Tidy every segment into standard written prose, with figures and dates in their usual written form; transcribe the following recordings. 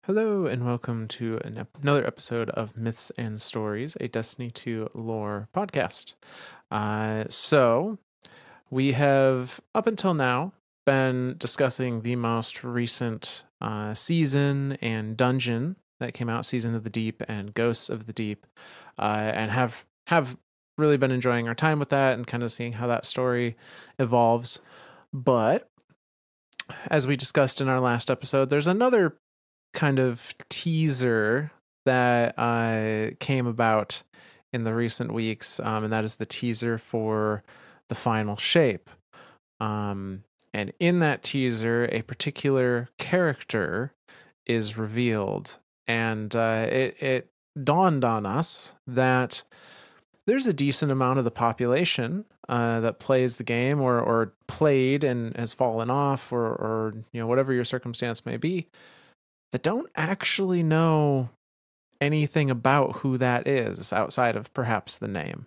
Hello, and welcome to another episode of Myths and Stories, a Destiny 2 lore podcast. So, we have, up until now, been discussing the most recent season and dungeon that came out, Season of the Deep and Ghosts of the Deep, and have really been enjoying our time with that and kind of seeing how that story evolves. But, as we discussed in our last episode, there's another kind of teaser that came about in the recent weeks, and that is the teaser for the final shape. And in that teaser, a particular character is revealed, and it dawned on us that there's a decent amount of the population that plays the game or played and has fallen off, or whatever your circumstance may be, that don't actually know anything about who that is outside of perhaps the name.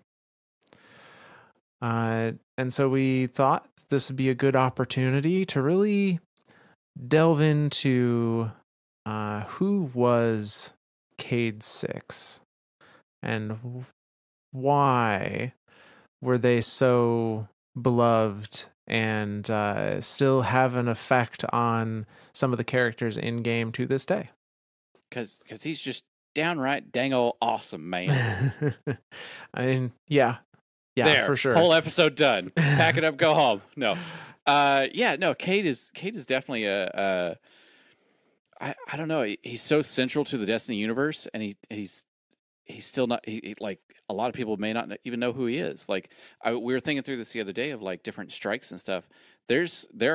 And so we thought this would be a good opportunity to really delve into who was Cayde-6 and why were they so beloved and still have an effect on some of the characters in game to this day. Because he's just downright dang old awesome, man. I mean, yeah, there, for sure. Whole episode done. Pack it up, go home. No, Cayde is definitely I don't know. He's so central to the Destiny universe, and he's still not. He like a lot of people may not even know who he is. Like we were thinking through this the other day of like different strikes and stuff. There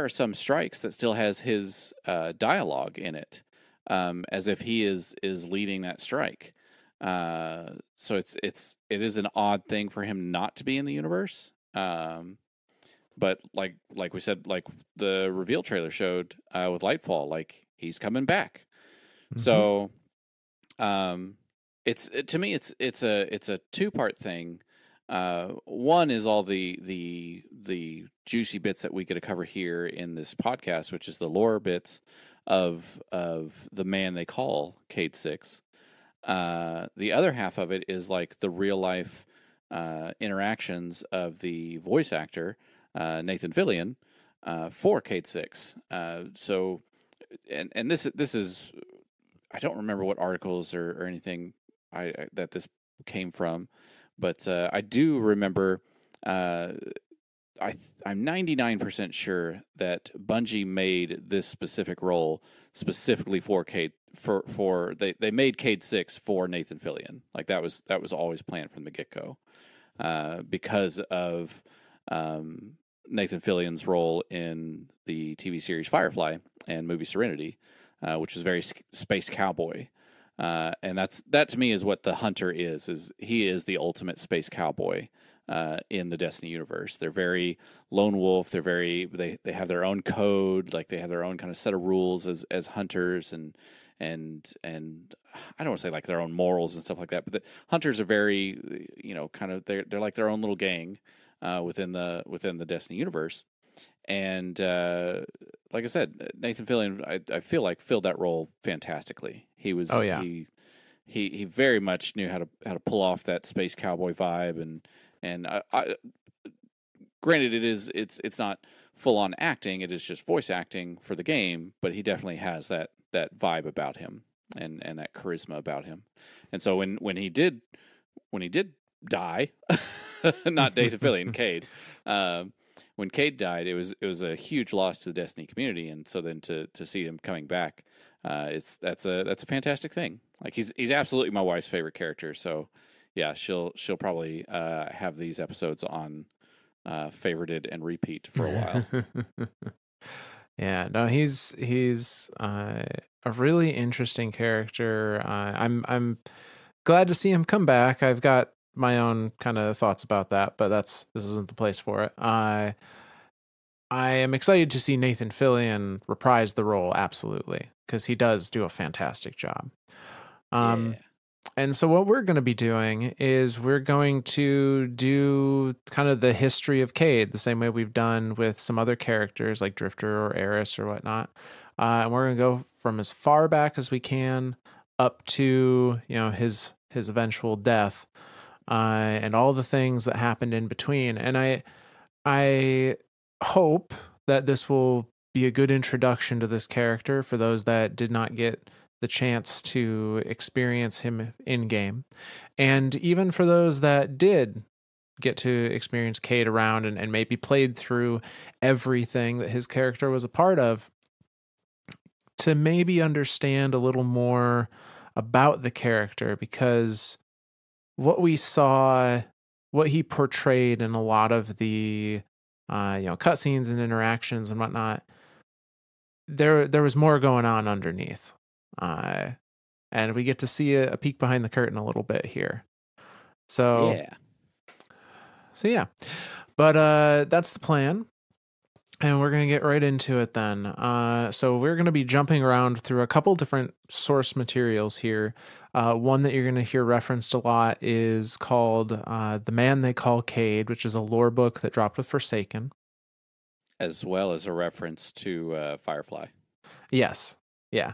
are some strikes that still has his dialogue in it, as if he is leading that strike. So it is an odd thing for him not to be in the universe. But like we said, like the reveal trailer showed with Lightfall, like he's coming back. Mm-hmm. So, to me it's a two-part thing. One is all the juicy bits that we get to cover here in this podcast, which is the lore bits of the man they call Cayde-6. The other half of it is like the real life interactions of the voice actor Nathan Fillion for Cayde-6. So, and this is, I don't remember what articles or anything that this came from, but I do remember. I'm 99% sure that Bungie made this specific role specifically for Cayde. They made Cayde-6 for Nathan Fillion. Like that was always planned from the get-go, because of Nathan Fillion's role in the TV series Firefly and movie Serenity, which was very space cowboy. And that to me is what the Hunter is he is the ultimate space cowboy in the Destiny universe. They're very lone wolf. They have their own code, like they have their own kind of set of rules as hunters, and I don't want to say like their own morals and stuff like that, but the hunters are very, kind of they're like their own little gang within the Destiny universe. And like I said, Nathan Fillion, I feel like filled that role fantastically. He was, oh yeah, he very much knew how to pull off that space cowboy vibe, and I granted it's not full on acting, it is just voice acting for the game, but he definitely has that vibe about him and that charisma about him. And so when he did die, not Nathan Fillion, Cayde. When Cayde died, it was a huge loss to the Destiny community, and so then to see him coming back, that's a fantastic thing. Like he's absolutely my wife's favorite character. So yeah, she'll probably have these episodes on favorited and repeat for a while. Yeah, no, he's a really interesting character. I'm glad to see him come back. I've got my own kind of thoughts about that, but this isn't the place for it. I am excited to see Nathan Fillion reprise the role, absolutely, because he does do a fantastic job. Yeah. And so what we're going to be doing is we're going to do kind of the history of Cayde, the same way we've done with some other characters like Drifter or Eris or whatnot. And we're going to go from as far back as we can up to, his eventual death, and all the things that happened in between. And I hope that this will be a good introduction to this character for those that did not get the chance to experience him in game. And even for those that did get to experience Cayde around and maybe played through everything that his character was a part of, to maybe understand a little more about the character, because what we saw, what he portrayed in a lot of the cutscenes and interactions and whatnot, there was more going on underneath, and we get to see a peek behind the curtain a little bit here. So Yeah. so yeah, but that's the plan. And we're going to get right into it then. So we're going to be jumping around through a couple different source materials here. One that you're going to hear referenced a lot is called The Man They Call Cayde, which is a lore book that dropped with Forsaken. As well as a reference to Firefly. Yes. Yeah.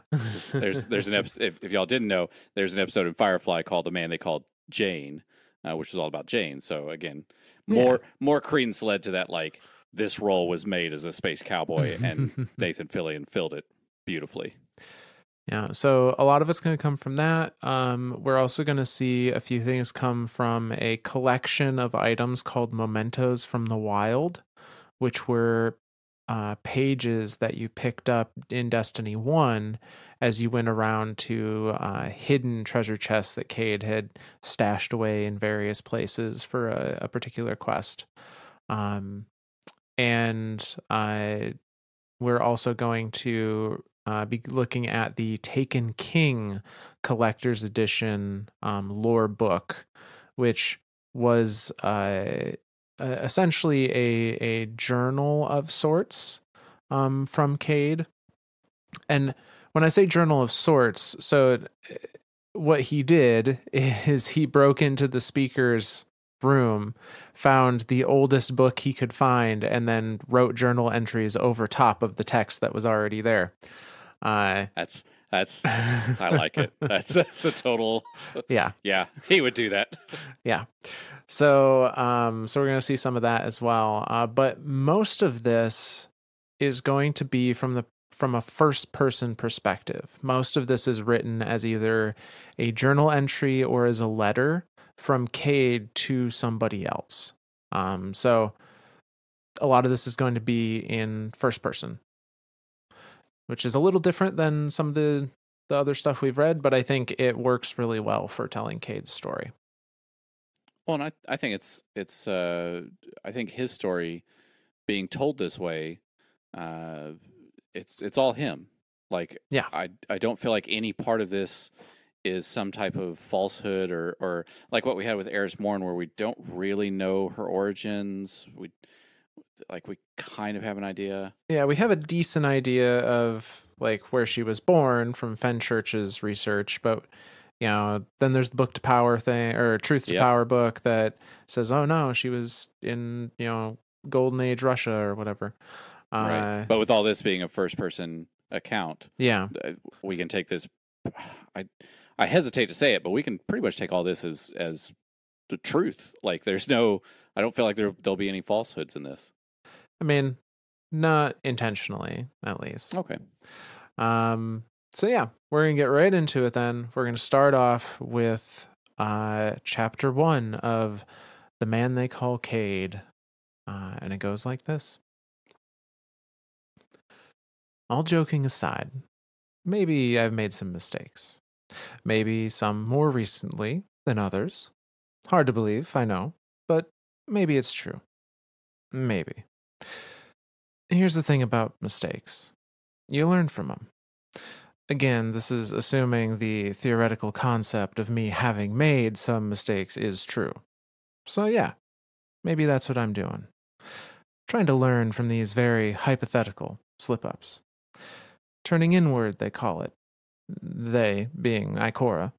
There's an episode, if y'all didn't know, there's an episode in Firefly called The Man They Called Jane, which is all about Jane. So again, more credence led to that, like, this role was made as a space cowboy, and Nathan Fillion filled it beautifully. Yeah, so a lot of it's going to come from that. We're also going to see a few things come from a collection of items called Mementos from the Wild, which were pages that you picked up in Destiny 1 as you went around to hidden treasure chests that Cayde had stashed away in various places for a particular quest. And we're also going to be looking at the Taken King Collector's Edition lore book, which was essentially a journal of sorts from Cayde. And when I say journal of sorts, so what he did is he broke into the speaker's room, found the oldest book he could find, and then wrote journal entries over top of the text that was already there. That's I like it. That's a total. Yeah. Yeah, he would do that. Yeah. So we're going to see some of that as well. But most of this is going to be from a first person perspective. Most of this is written as either a journal entry or as a letter from Cayde to somebody else. So a lot of this is going to be in first person, which is a little different than some of the other stuff we've read, but I think it works really well for telling Cayde's story. Well, and I think it's I think his story being told this way, it's all him. Like, yeah, I don't feel like any part of this is some type of falsehood or like what we had with Eris Morn, where we don't really know her origins. We kind of have an idea. Yeah, we have a decent idea of like where she was born from Fenchurch's research, but then there's the Book to Power thing, or Truth to Power book that says, oh no, she was in, Golden Age Russia or whatever. Right. But with all this being a first person account, yeah, we can take this. I hesitate to say it, but we can pretty much take all this as the truth. Like, I don't feel like there'll be any falsehoods in this. I mean, not intentionally, at least. Okay. So yeah, we're gonna get right into it then. We're gonna start off with chapter 1 of The Man They Call Cayde. And it goes like this. All joking aside, maybe I've made some mistakes. Maybe some more recently than others. Hard to believe, I know, but maybe it's true. Maybe. Here's the thing about mistakes. You learn from them. Again, this is assuming the theoretical concept of me having made some mistakes is true. So yeah, maybe that's what I'm doing. Trying to learn from these very hypothetical slip-ups. Turning inward, they call it. They being Ikora.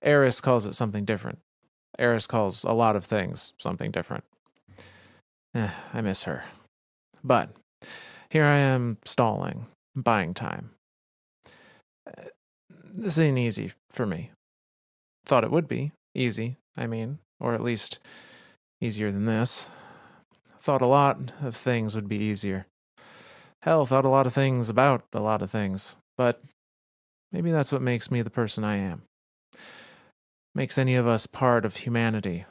Eris calls it something different. Eris calls a lot of things something different. I miss her. But here I am stalling, buying time. This ain't easy for me. Thought it would be easy, I mean, or at least easier than this. Thought a lot of things would be easier. Hell, thought a lot of things about a lot of things. But maybe that's what makes me the person I am. Makes any of us part of humanity.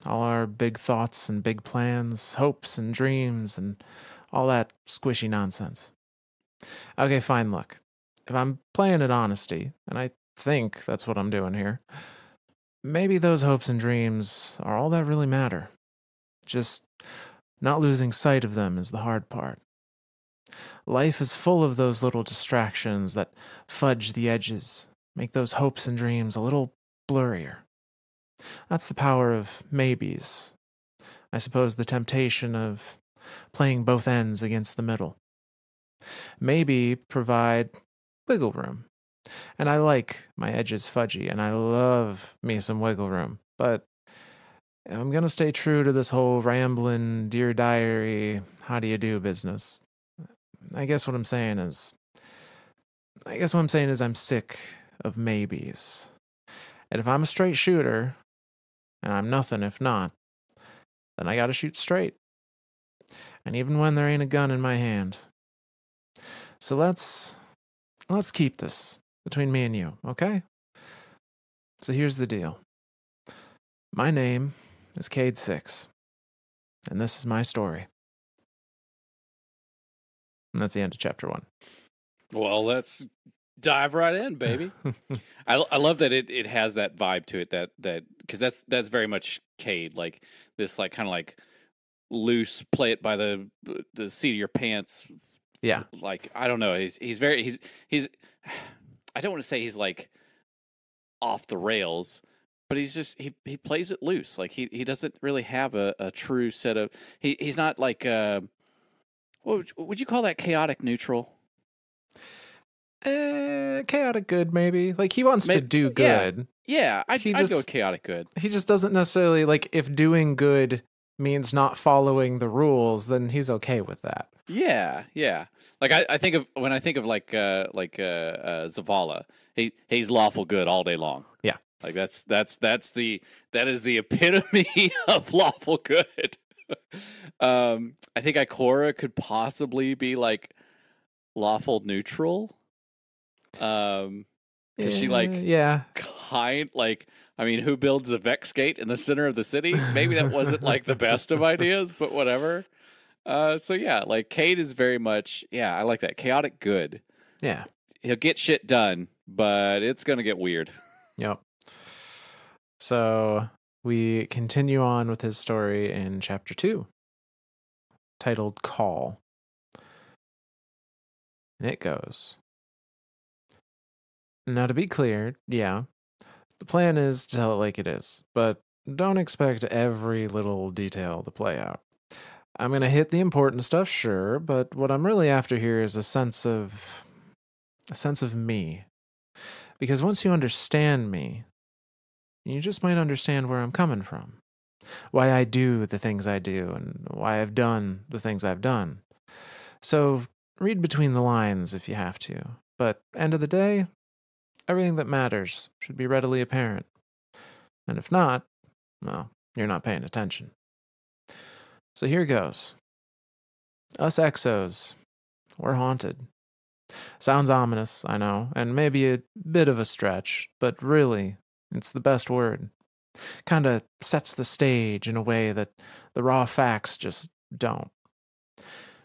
All our big thoughts and big plans, hopes and dreams, and all that squishy nonsense. Okay, fine, look. If I'm playing at honesty, and I think that's what I'm doing here, maybe those hopes and dreams are all that really matter. Just not losing sight of them is the hard part. Life is full of those little distractions that fudge the edges, make those hopes and dreams a little blurrier. That's the power of maybes. I suppose the temptation of playing both ends against the middle. Maybe provide wiggle room. And I like my edges fudgy, and I love me some wiggle room. But I'm going to stay true to this whole rambling, Dear Diary, how do you do business. I guess what I'm saying is I'm sick of maybes. And if I'm a straight shooter, and I'm nothing if not, then I gotta shoot straight. And even when there ain't a gun in my hand. So let's keep this between me and you, okay? So here's the deal. My name is Cayde-6, and this is my story. And that's the end of chapter 1. Well, let's dive right in, baby. I love that it has that vibe to it that because that's very much Cade, like this like kind of like loose, play it by the seat of your pants. Yeah. Like I don't know, he's very he's I don't want to say he's like off the rails, but he's just he plays it loose. Like he doesn't really have a true set of he's not like what would you call that, chaotic neutral? Chaotic good, maybe. Like, he wants to do good. Yeah, I'd go with chaotic good. He just doesn't necessarily, like, if doing good means not following the rules, then he's okay with that. Yeah. Like I think of when I think of like Zavala, he's lawful good all day long. Yeah. Like that is the epitome of lawful good. I think Ikora could possibly be like lawful neutral. Because she like kind like I mean, who builds a Vex gate in the center of the city? Maybe that wasn't like the best of ideas, but whatever. So yeah, like Cade is very much I like that, chaotic good. Yeah, he'll get shit done, but it's gonna get weird. Yep. So we continue on with his story in chapter 2, titled Call. And it goes. Now, to be clear, the plan is to tell it like it is, but don't expect every little detail to play out. I'm going to hit the important stuff, sure, but what I'm really after here is a sense of me. Because once you understand me, you just might understand where I'm coming from. Why I do the things I do, and why I've done the things I've done. So, read between the lines if you have to. But, end of the day, everything that matters should be readily apparent. And if not, well, you're not paying attention. So here goes. Us Exos, we're haunted. Sounds ominous, I know, and maybe a bit of a stretch, but really, it's the best word. Kinda sets the stage in a way that the raw facts just don't.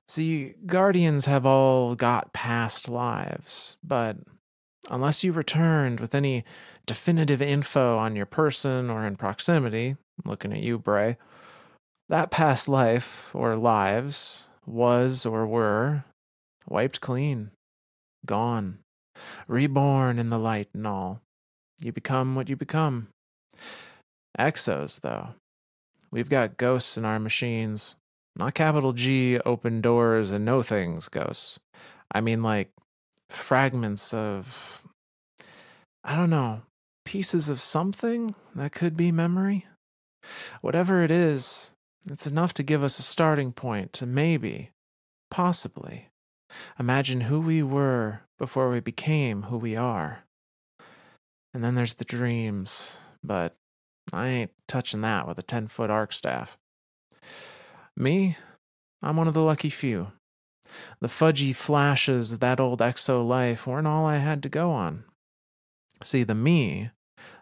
See, Guardians have all got past lives, but unless you returned with any definitive info on your person or in proximity, I'm looking at you, Bray, that past life, or lives, was or were wiped clean, gone, reborn in the light and all. You become what you become. Exos, though. We've got ghosts in our machines. Not capital G, open doors and no things ghosts. I mean, like, fragments of, I don't know, pieces of something that could be memory. Whatever it is, it's enough to give us a starting point to maybe, possibly, Imagine who we were before we became who we are. And then there's the dreams, but I ain't touching that with a 10-foot arc staff. Me, I'm one of the lucky few. The fudgy flashes of that old exo life weren't all I had to go on. See, the me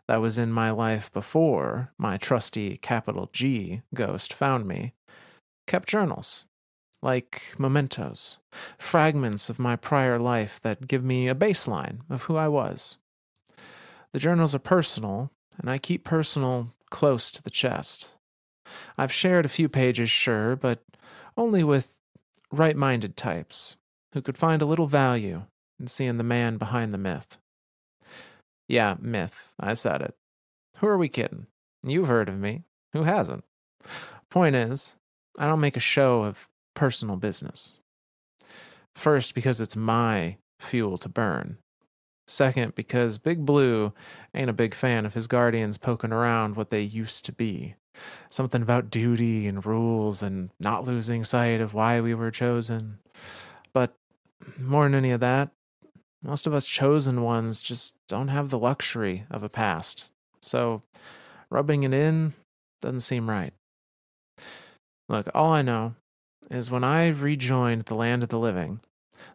that was in my life before my trusty capital G ghost found me kept journals, like mementos, fragments of my prior life that give me a baseline of who I was. The journals are personal, and I keep personal close to the chest. I've shared a few pages, sure, but only with right minded types who could find a little value in seeing the man behind the myth. Yeah, myth, I said it. Who are we kidding? You've heard of me. Who hasn't? Point is, I don't make a show of personal business. First, because it's my fuel to burn. Second, because Big Blue ain't a big fan of his guardians poking around what they used to be. Something about duty and rules and not losing sight of why we were chosen. But more than any of that, most of us chosen ones just don't have the luxury of a past. So rubbing it in doesn't seem right. Look, all I know is when I rejoined the land of the living,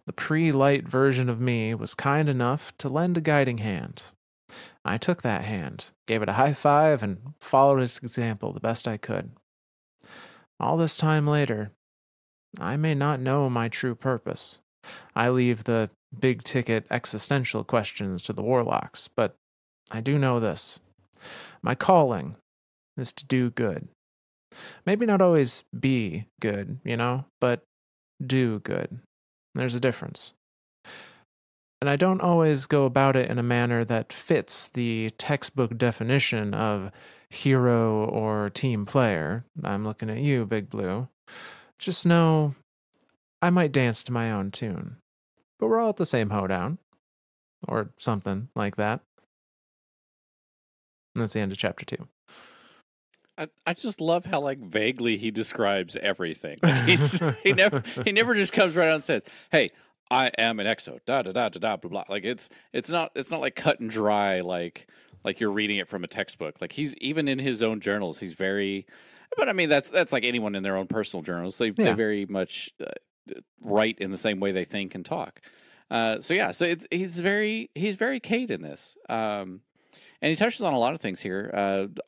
the pre-light version of me was kind enough to lend a guiding hand. I took that hand, gave it a high five, and followed its example the best I could. All this time later, I may not know my true purpose. I leave the big ticket existential questions to the warlocks, but I do know this. My calling is to do good. Maybe not always be good, but do good. There's a difference. And I don't always go about it in a manner that fits the textbook definition of hero or team player. I'm looking at you, Big Blue. Just know I might dance to my own tune. But we're all at the same hoedown. Or something like that. And that's the end of chapter 2. I just love how like vaguely he describes everything. He never just comes right out and says, "Hey, I am an exo." Da da da da da blah blah. Like it's not like cut and dry like you're reading it from a textbook. Like he's even in his own journals. He's very, but I mean that's like anyone in their own personal journals. They very much write in the same way they think and talk. So he's very Cayde in this. And he touches on a lot of things here.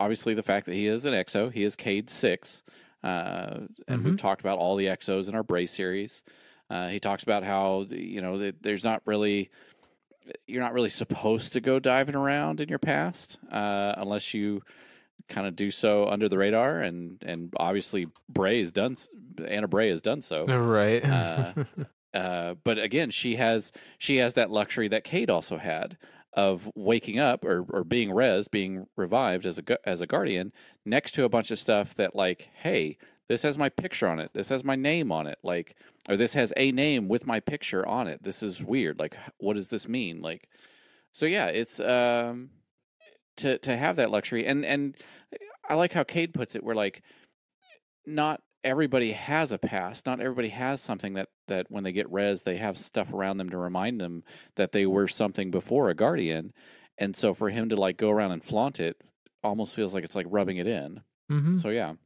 Obviously, the fact that he is an exo, he is Cayde-6, and we've talked about all the exos in our Bray series. He talks about how there's not really you're not really supposed to go diving around in your past unless you kind of do so under the radar, and obviously Anna Bray has done so, right. But again, she has that luxury that Cayde also had of waking up or being revived as a guardian next to a bunch of stuff that like, hey, this has my picture on it, this has my name on it, like, or this has a name with my picture on it. This is weird. Like, what does this mean? Like, so yeah, it's to have that luxury, and I like how Cayde puts it, where like, not everybody has a past. Not everybody has something that when they get res, they have stuff around them to remind them that they were something before a guardian. And so for him to like go around and flaunt it almost feels like it's like rubbing it in. So yeah.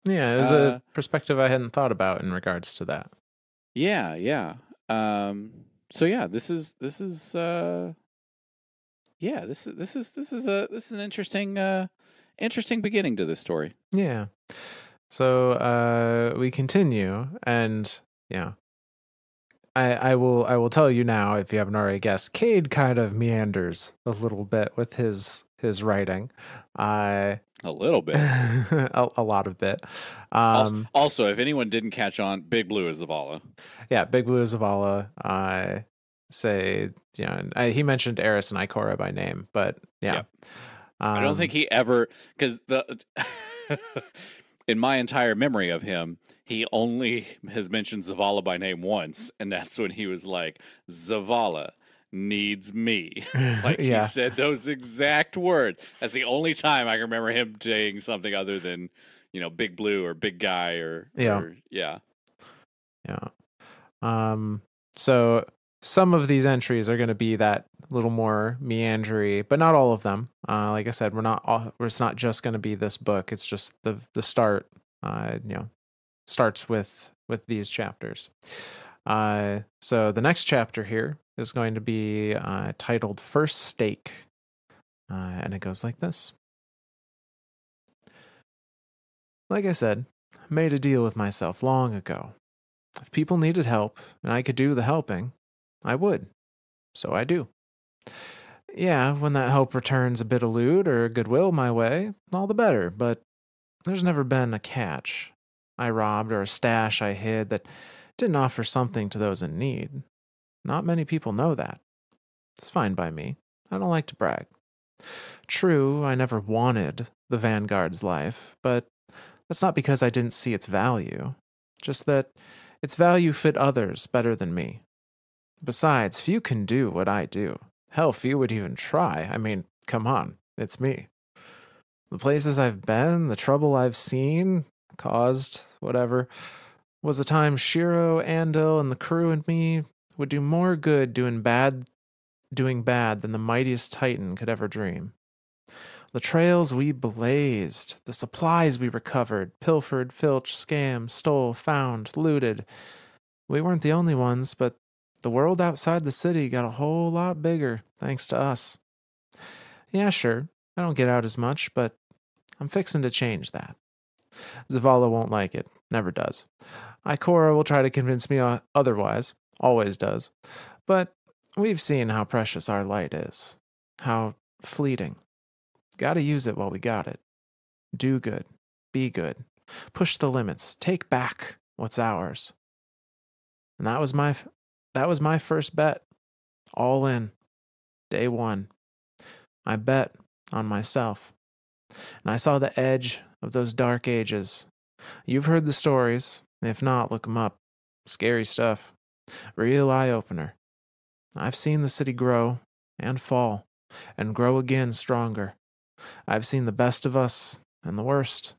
Yeah, it was a perspective I hadn't thought about in regards to that. Yeah, yeah. So yeah, this is an interesting beginning to this story. Yeah. So we continue, and yeah, I will tell you now, if you haven't already guessed, Cayde kind of meanders a little bit with his writing. A little bit, a lot of bit. Also, if anyone didn't catch on, Big Blue is Zavala. Yeah, Big Blue is Zavala. I say, he mentioned Eris and Ikora by name, but yeah. Yep. I don't think he ever, because in my entire memory of him, he only has mentioned Zavala by name once, and that's when he was like, Zavala needs me. Like, he said those exact words. That's the only time I can remember him saying something other than, Big Blue or Big Guy or. So some of these entries are going to be that little more meandering, but not all of them. Like I said, it's not just going to be this book. It's just the start. Starts with these chapters. So the next chapter here is going to be titled "First Stake," and it goes like this. Like I said, I made a deal with myself long ago. If people needed help and I could do the helping, I would. So I do. Yeah, when that help returns a bit of loot or goodwill my way, all the better, but there's never been a catch I robbed or a stash I hid that didn't offer something to those in need. Not many people know that. It's fine by me. I don't like to brag. True, I never wanted the Vanguard's life, but that's not because I didn't see its value. Just that its value fit others better than me. Besides, few can do what I do. Hell, few would even try. I mean, come on, it's me. The places I've been, the trouble I've seen, caused, whatever, was a time Shiro, Andil, and the crew and me would do more good doing bad than the mightiest Titan could ever dream. The trails we blazed, the supplies we recovered, pilfered, filched, scammed, stole, found, looted. We weren't the only ones, but the world outside the city got a whole lot bigger thanks to us. Yeah, sure, I don't get out as much, but I'm fixing to change that. Zavala won't like it, never does. Ikora will try to convince me otherwise, always does. But we've seen how precious our light is, how fleeting. Gotta use it while we got it. Do good, be good, push the limits, take back what's ours. And that was my first bet. All in. Day one. I bet on myself. And I saw the edge of those dark ages. You've heard the stories. If not, look 'em up. Scary stuff. Real eye-opener. I've seen the city grow and fall and grow again stronger. I've seen the best of us and the worst.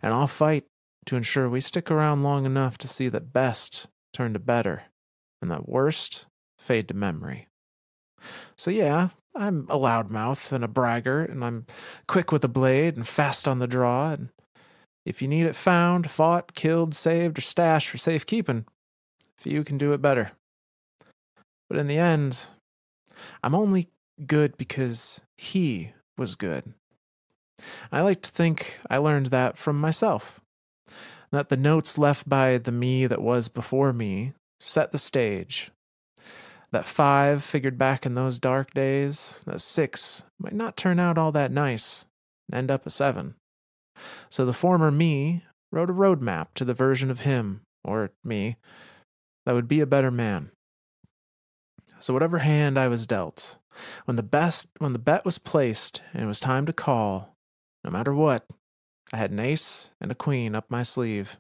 And I'll fight to ensure we stick around long enough to see that best turn to better and that worst fade to memory. So yeah, I'm a loudmouth and a braggart, and I'm quick with a blade and fast on the draw, and if you need it found, fought, killed, saved, or stashed for safekeeping, few can do it better. But in the end, I'm only good because he was good. I like to think I learned that from myself. That the notes left by the me that was before me set the stage. That 5 figured back in those dark days, that 6 might not turn out all that nice and end up a 7. So the former me wrote a roadmap to the version of him, or me, that would be a better man. So whatever hand I was dealt, when the bet was placed and it was time to call, no matter what, I had an ace and a queen up my sleeve,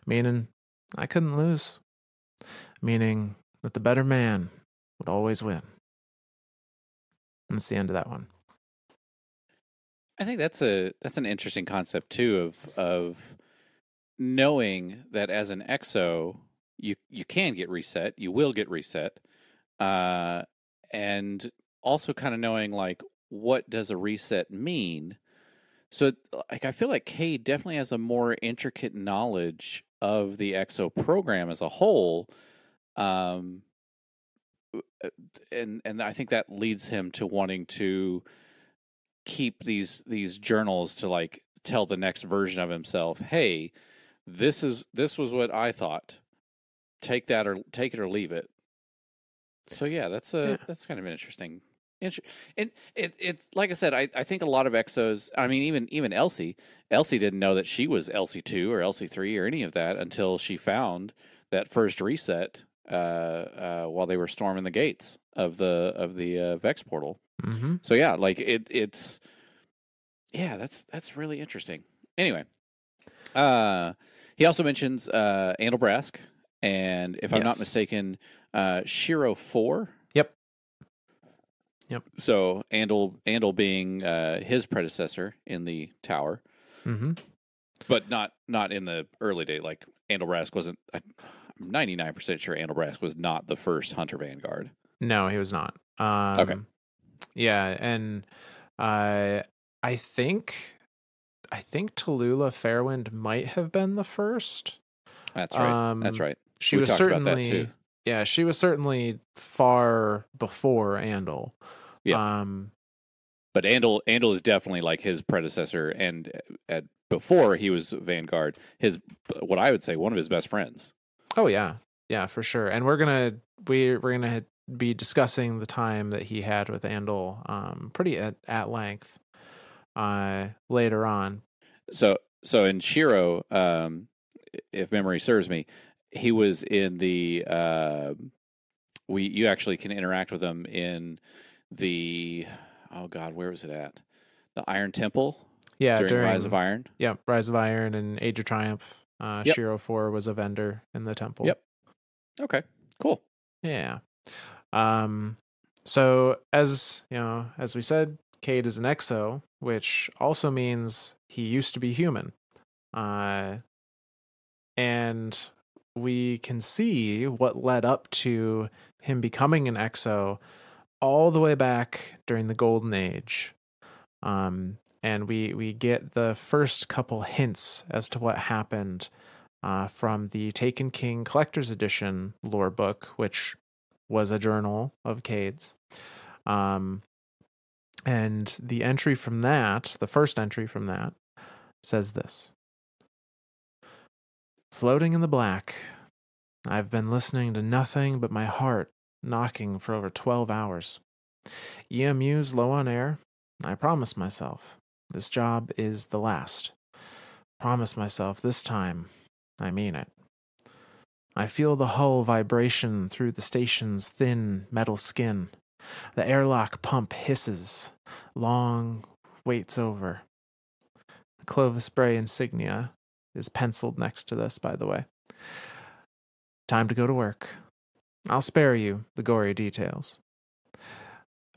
meaning I couldn't lose, meaning that the better man would always win. And that's the end of that one. I think that's an interesting concept too of knowing that as an exo you can get reset, you will get reset, and also kind of knowing like what does a reset mean. So like I feel like Cayde definitely has a more intricate knowledge of the exo program as a whole, and I think that leads him to wanting to keep these journals to like tell the next version of himself, hey, this was what I thought. Take it or leave it. So yeah, that's kind of an interesting. And it's like I said, I think a lot of exos. I mean, even Elsie didn't know that she was LC2 or LC3 or any of that until she found that first reset while they were storming the gates of the Vex portal. Mm-hmm. So yeah, like it's that's really interesting. Anyway, he also mentions Andal Brask, and if I'm not mistaken, Shiro 4. Yep. So Andal being his predecessor in the tower, mm-hmm. but not in the early day. Like Andal Brask wasn't. 99% sure Andelbrask was not the first Hunter Vanguard. No, he was not. Okay. Yeah, and uh, I think Tallulah Fairwind might have been the first. That's right. That's right. She We was talked about that too. certainly, yeah, she was certainly far before Andal. Yep. But Andal is definitely like his predecessor, and before he was Vanguard, what I would say one of his best friends. Oh yeah, yeah, for sure. And we're gonna be discussing the time that he had with Andal, pretty at length, later on. So in Shiro, if memory serves me, he was in the you actually can interact with him in the where was it at? The Iron Temple. Yeah, during Rise of Iron. Yeah, Rise of Iron and Age of Triumph. Yep. Shiro 4 was a vendor in the temple. Yep. Okay. Cool. Yeah. So as we said, Cayde is an exo, which also means he used to be human. And we can see what led up to him becoming an exo all the way back during the Golden Age. And we get the first couple hints as to what happened from the Taken King Collector's Edition lore book, which was a journal of Cayde's. And the entry from that, the first entry from that, says this. Floating in the black, I've been listening to nothing but my heart knocking for over 12 hours. EMU's low on air. I promise myself, this job is the last. Promise myself this time, I mean it. I feel the hull vibration through the station's thin metal skin. The airlock pump hisses. Long waits over. The Clovis Bray insignia is penciled next to this, by the way. Time to go to work. I'll spare you the gory details.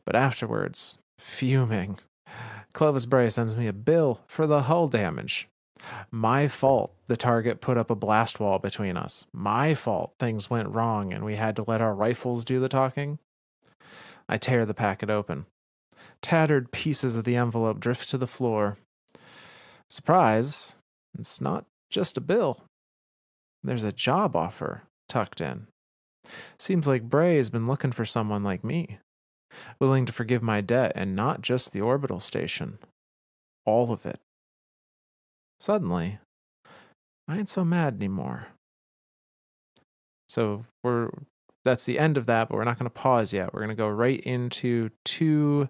But afterwards, fuming, Clovis Bray sends me a bill for the hull damage. My fault the target put up a blast wall between us. My fault things went wrong and we had to let our rifles do the talking. I tear the packet open. Tattered pieces of the envelope drift to the floor. Surprise, it's not just a bill. There's a job offer tucked in. Seems like Bray has been looking for someone like me, willing to forgive my debt and not just the orbital station. All of it. Suddenly, I ain't so mad anymore. So that's the end of that, but we're not going to pause yet. We're going to go right into two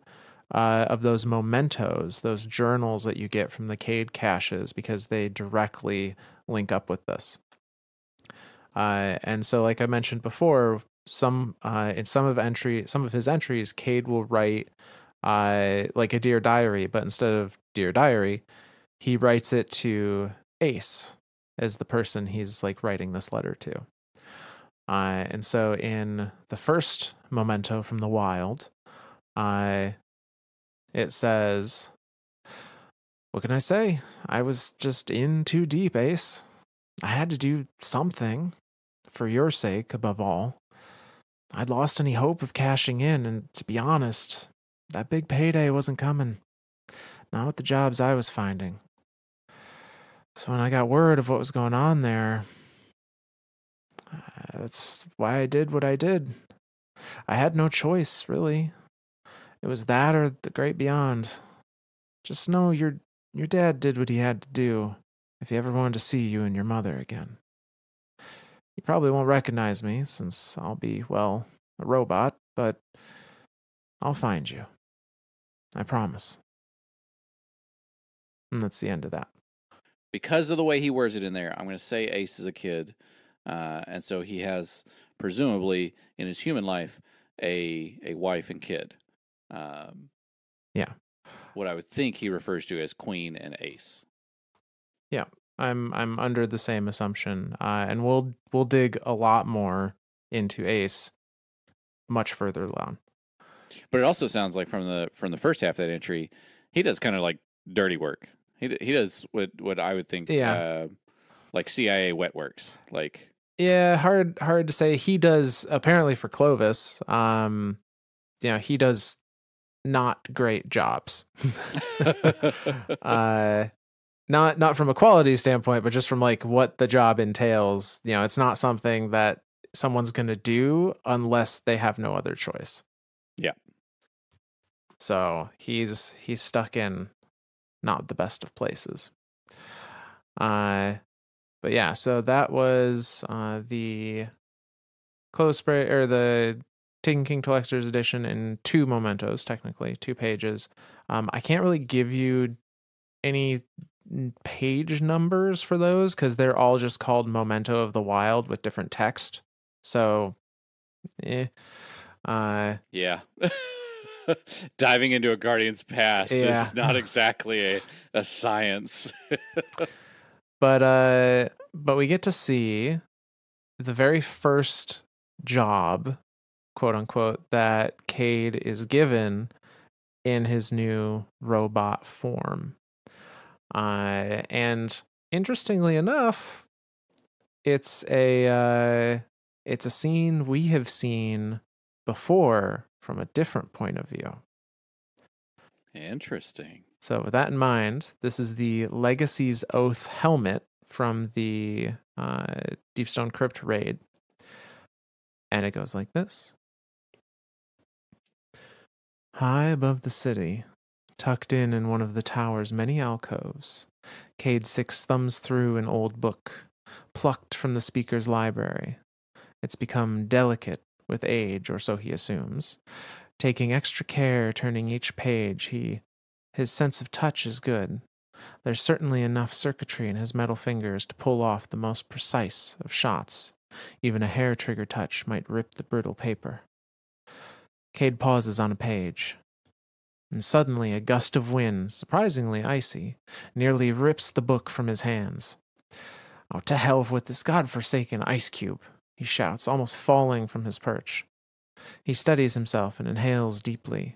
of those mementos, those journals that you get from the Cayde caches, because they directly link up with this. And so, like I mentioned before, in some of his entries, Cayde will write like a Dear Diary, but instead of Dear Diary, he writes it to Ace as the person he's like writing this letter to. And so in the first memento from the wild, it says, what can I say? I was just in too deep, Ace. I had to do something, for your sake above all. I'd lost any hope of cashing in, and to be honest, that big payday wasn't coming. Not with the jobs I was finding. So when I got word of what was going on there, that's why I did what I did. I had no choice, really. It was that or the great beyond. Just know your dad did what he had to do if he ever wanted to see you and your mother again. You probably won't recognize me since I'll be, well, a robot, but I'll find you. I promise. And that's the end of that. Because of the way he words it in there, I'm going to say Ace is a kid. And so he has, presumably, in his human life, a wife and kid. Yeah. What I would think he refers to as Queen and Ace. Yeah. I'm under the same assumption. And we'll dig a lot more into Ace much further down. But it also sounds like from the first half of that entry, he does kind of like dirty work. He does what I would think, like CIA wet works. Like, Yeah, hard to say. He does apparently for Clovis. He does not great jobs. uh not from a quality standpoint, but just from like what the job entails. It's not something that someone's going to do unless they have no other choice. Yeah. So he's stuck in not the best of places. But yeah, so that was the Close Spray or the Taken King Collector's Edition in 2 mementos, technically 2 pages. I can't really give you any page numbers for those because they're all just called Memento of the Wild with different text. So, yeah. Diving into a Guardian's past is not exactly a science. but we get to see the very first job, quote unquote, that Cayde is given in his new robot form. And interestingly enough, it's a scene we have seen before from a different point of view. Interesting. So with that in mind, this is the Legacy's Oath helmet from the Deepstone Crypt raid. And it goes like this. High above the city, tucked in one of the tower's many alcoves, Cayde-6 thumbs through an old book, plucked from the speaker's library. It's become delicate with age, or so he assumes. Taking extra care turning each page, his sense of touch is good. There's certainly enough circuitry in his metal fingers to pull off the most precise of shots. Even a hair trigger touch might rip the brittle paper. Cayde pauses on a page, and suddenly a gust of wind, surprisingly icy, nearly rips the book from his hands. Oh, to hell with this godforsaken ice cube, he shouts, almost falling from his perch. He steadies himself and inhales deeply.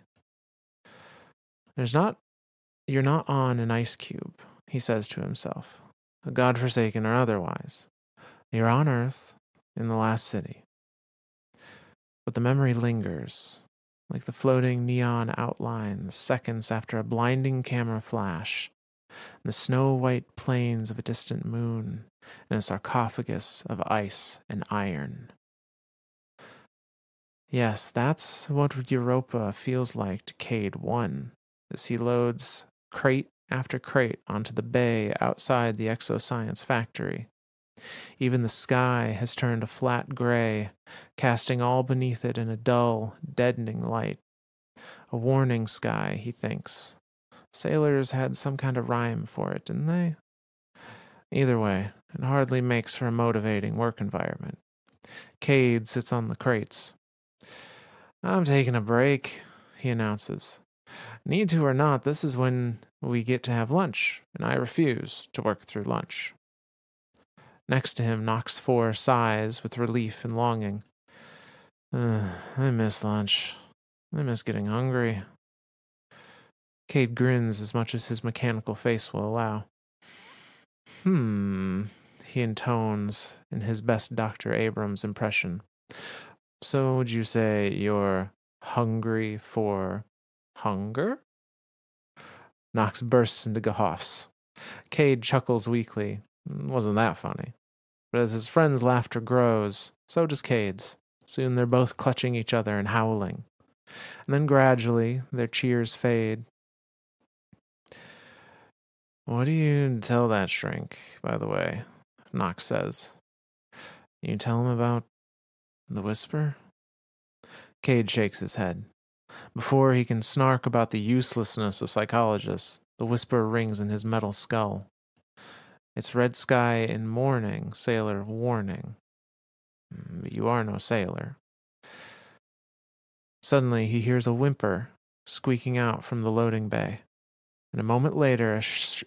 You're not on an ice cube, he says to himself, a godforsaken or otherwise. You're on Earth, in the last city. But the memory lingers, like the floating neon outlines seconds after a blinding camera flash, the snow-white plains of a distant moon, and a sarcophagus of ice and iron. Yes, that's what Europa feels like to Cayde 1, as he loads crate after crate onto the bay outside the exoscience factory. Even the sky has turned a flat gray, casting all beneath it in a dull, deadening light. A warning sky, he thinks. Sailors had some kind of rhyme for it, didn't they? Either way, it hardly makes for a motivating work environment. Cayde sits on the crates. I'm taking a break, he announces. Need to or not, this is when we get to have lunch, and I refuse to work through lunch. Next to him, Knox 4 sighs with relief and longing. I miss lunch. I miss getting hungry. Cayde grins as much as his mechanical face will allow. He intones in his best Dr. Abrams impression. So would you say you're hungry for hunger? Knox bursts into guffaws. Cayde chuckles weakly. Wasn't that funny? But as his friend's laughter grows, so does Cayde's. Soon they're both clutching each other and howling. And then gradually, their cheers fade. What do you tell that shrink, by the way? Knox says. You tell him about the whisper? Cayde shakes his head. Before he can snark about the uselessness of psychologists, the whisper rings in his metal skull. It's red sky in morning, sailor warning. But you are no sailor. Suddenly he hears a whimper squeaking out from the loading bay. And a moment later,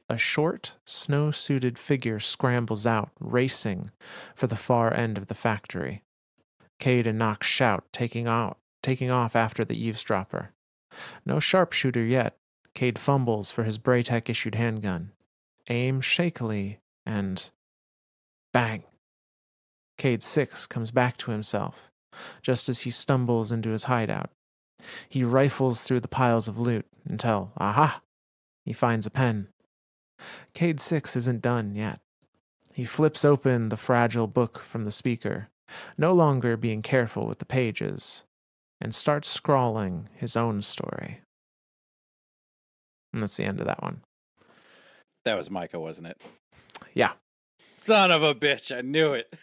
a short, snow-suited figure scrambles out, racing for the far end of the factory. Cayde and Knox shout, taking off after the eavesdropper. No sharpshooter yet. Cayde fumbles for his Braytech-issued handgun. Aim shakily, and bang. Cayde-6 comes back to himself, just as he stumbles into his hideout. He rifles through the piles of loot until, aha, he finds a pen. Cayde-6 isn't done yet. He flips open the fragile book from the speaker, no longer being careful with the pages, and starts scrawling his own story. And that's the end of that one. That was Micah, wasn't it? Yeah. Son of a bitch, I knew it.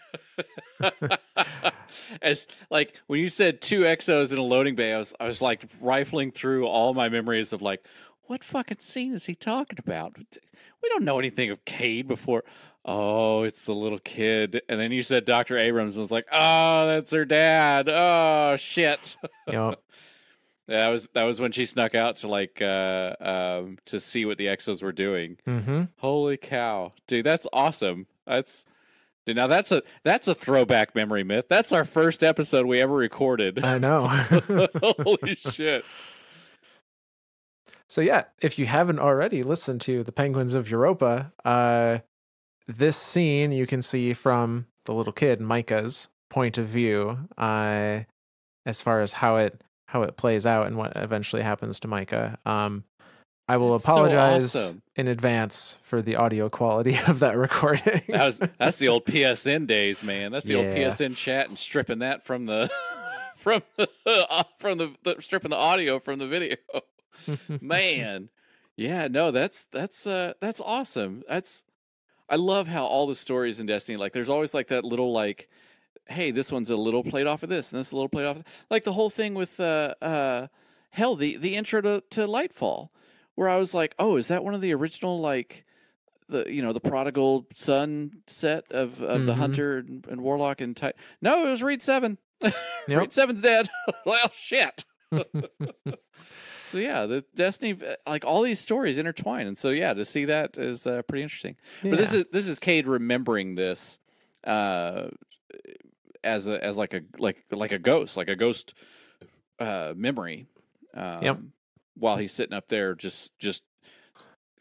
As like when you said 2 exos in a loading bay, I was like rifling through all my memories of like, what fucking scene is he talking about? We don't know anything of Cayde before. Oh, it's the little kid. And then you said Dr. Abrams, and I was like, oh, that's her dad. Oh shit. Yep. That was when she snuck out to like to see what the exos were doing. Mm-hmm. Holy cow, dude, that's awesome. Dude, now that's a throwback memory myth. That's our first episode we ever recorded. I know. Holy shit. So yeah, if you haven't already listened to The Penguins of Europa, this scene you can see from the little kid Micah's point of view, as far as how it plays out and what eventually happens to Micah. I will apologize so awesome. in advance for the audio quality of that recording. That's the old PSN days, man. That's the old PSN chat and stripping that from the stripping the audio from the video. Man. Yeah, no, that's awesome. I love how all the stories in Destiny, like there's always like that little like, hey, this one's a little played off of this and this a little played off of like the whole thing with hell, the intro to Lightfall, where I was like, oh, is that one of the original like the prodigal son set of the hunter and warlock and type? No, it was Reed 7. Yep. Reed 7's dead. Well, shit. So yeah, the Destiny, like all these stories intertwine, and so yeah, to see that is pretty interesting. Yeah. But this is Cayde remembering this as like a ghost memory. Yep. While he's sitting up there, just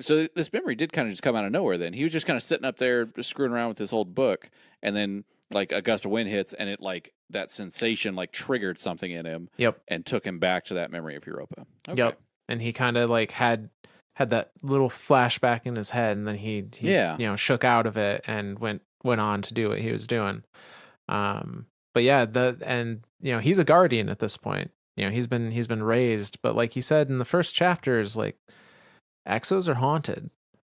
so this memory did kind of just come out of nowhere. Then he was just kind of sitting up there screwing around with this old book, and then like a gust of wind hits, and it like that sensation like triggered something in him. Yep. And took him back to that memory of Europa. Okay. Yep. And he kind of like had that little flashback in his head, and then he shook out of it and went on to do what he was doing. But yeah, he's a guardian at this point. He's been raised, but like he said in the first chapters, like exos are haunted.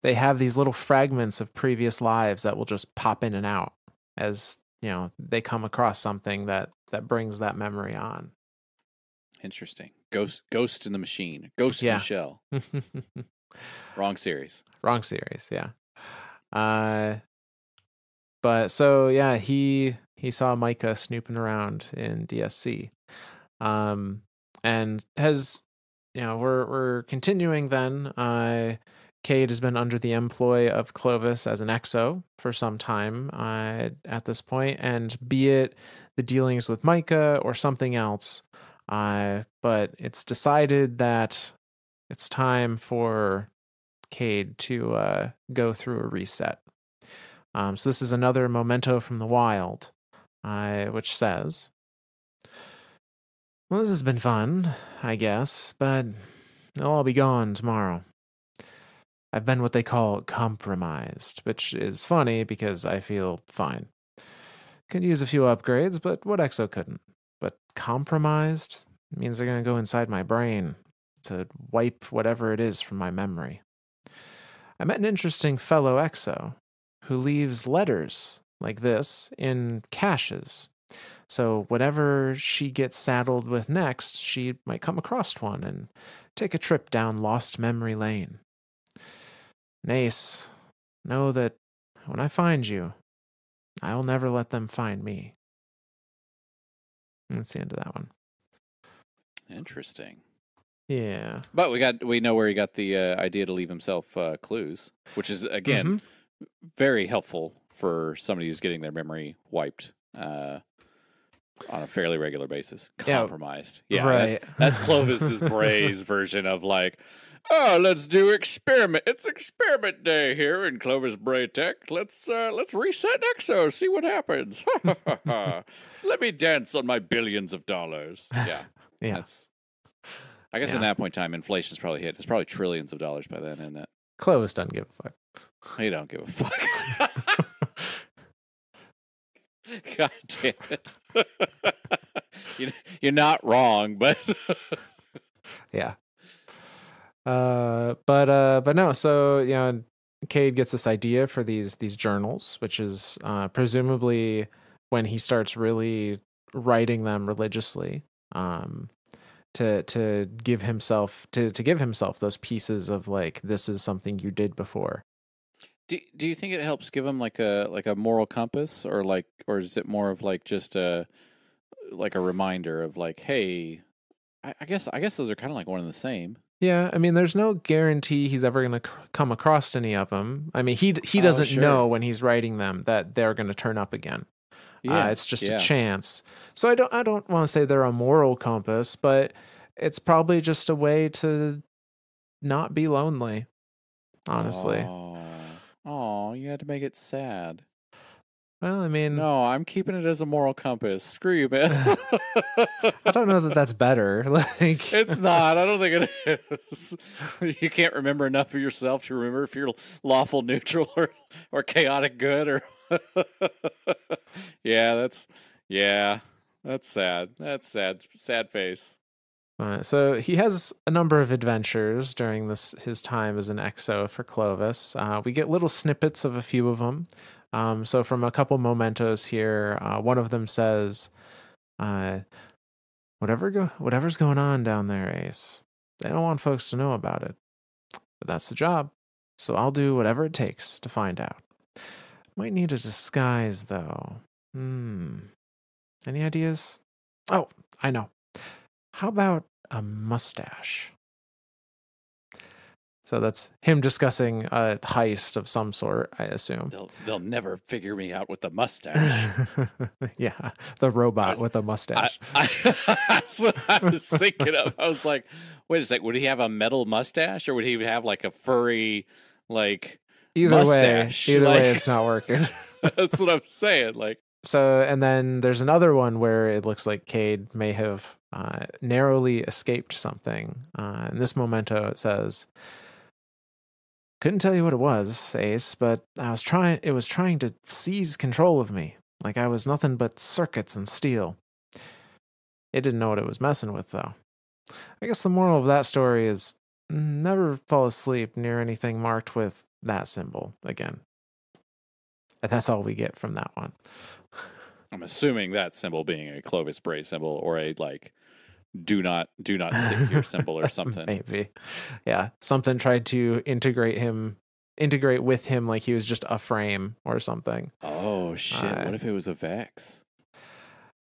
They have these little fragments of previous lives that will just pop in and out as they come across something that brings that memory on. Interesting. Ghost in the Machine. Ghost in the Shell. Wrong series. Yeah. But so yeah, he saw Micah snooping around in DSC. And has we're continuing then. Cayde has been under the employ of Clovis as an exo for some time at this point, and be it the dealings with Micah or something else, but it's decided that it's time for Cayde to go through a reset. So this is another memento from the wild, which says, well, this has been fun, I guess, but they'll all be gone tomorrow. I've been what they call compromised, which is funny because I feel fine. Could use a few upgrades, but what exo couldn't? But compromised means they're going to go inside my brain to wipe whatever it is from my memory. I met an interesting fellow exo who leaves letters like this in caches. So whatever she gets saddled with next, she might come across one and take a trip down lost memory lane. Nace, know that when I find you, I'll never let them find me. That's the end of that one. Interesting. Yeah. But we know where he got the idea to leave himself clues, which is, again, very helpful for somebody who's getting their memory wiped on a fairly regular basis. Compromised. Yeah, right. That's Clovis's Bray's version of like, Oh, let's do experiment. It's experiment day here in Clovis Bray Tech. Let's reset Exo, see what happens. Let me dance on my billions of dollars. Yeah, Yeah. that's. I guess Yeah. at that point in time, inflation's probably hit. It's probably trillions of dollars by then, isn't it? Clovis doesn't give a fuck. You don't give a fuck. God damn it. You're not wrong, but Yeah. But no, so Cayde gets this idea for these journals, which is presumably when he starts really writing them religiously, to give himself those pieces of like, this is something you did before. do you think it helps give him like a moral compass, or is it more of like just a reminder of like, hey, I guess those are kind of like one and the same. Yeah, I mean, there's no guarantee he's ever going to come across any of them. I mean, he Oh, doesn't sure. know when he's writing them that they're going to turn up again. Yeah, It's just a yeah. chance. So I don't want to say they're a moral compass, but it's probably just a way to not be lonely, honestly. Oh, you had to make it sad. Well, I mean, No, I'm keeping it as a moral compass. Screw you, man. I don't know that that's better. Like, It's not. I don't think it is. You can't remember enough of yourself to remember if you're lawful neutral or chaotic good or yeah, that's sad. That's sad. Sad face. so he has a number of adventures during his time as an exo for Clovis. We get little snippets of a few of them. So from a couple mementos here, one of them says, "Whatever's going on down there, Ace, they don't want folks to know about it, but that's the job. So I'll do whatever it takes to find out. Might need a disguise, though. Any ideas? Oh, I know. How about a mustache?" So that's him discussing a heist of some sort, I assume. They'll never figure me out with the mustache. Yeah, the robot with a mustache. That's what I was thinking of. I was like, wait a sec, would he have a metal mustache or would he have like a furry like Either mustache? way, it's not working. That's what I'm saying. Like, so, and then there's another one where it looks like Cayde may have narrowly escaped something. In this memento, it says, "Couldn't tell you what it was, Ace, but it was trying to seize control of me, like I was nothing but circuits and steel. It didn't know what it was messing with, though." I guess the moral of that story is never fall asleep near anything marked with that symbol again. And that's all we get from that one. I'm assuming that symbol being a Clovis Bray symbol or a like do not sit here symbol or something. Maybe. Yeah. Something tried to integrate with him like he was just a frame or something. Oh shit. What if it was a Vex?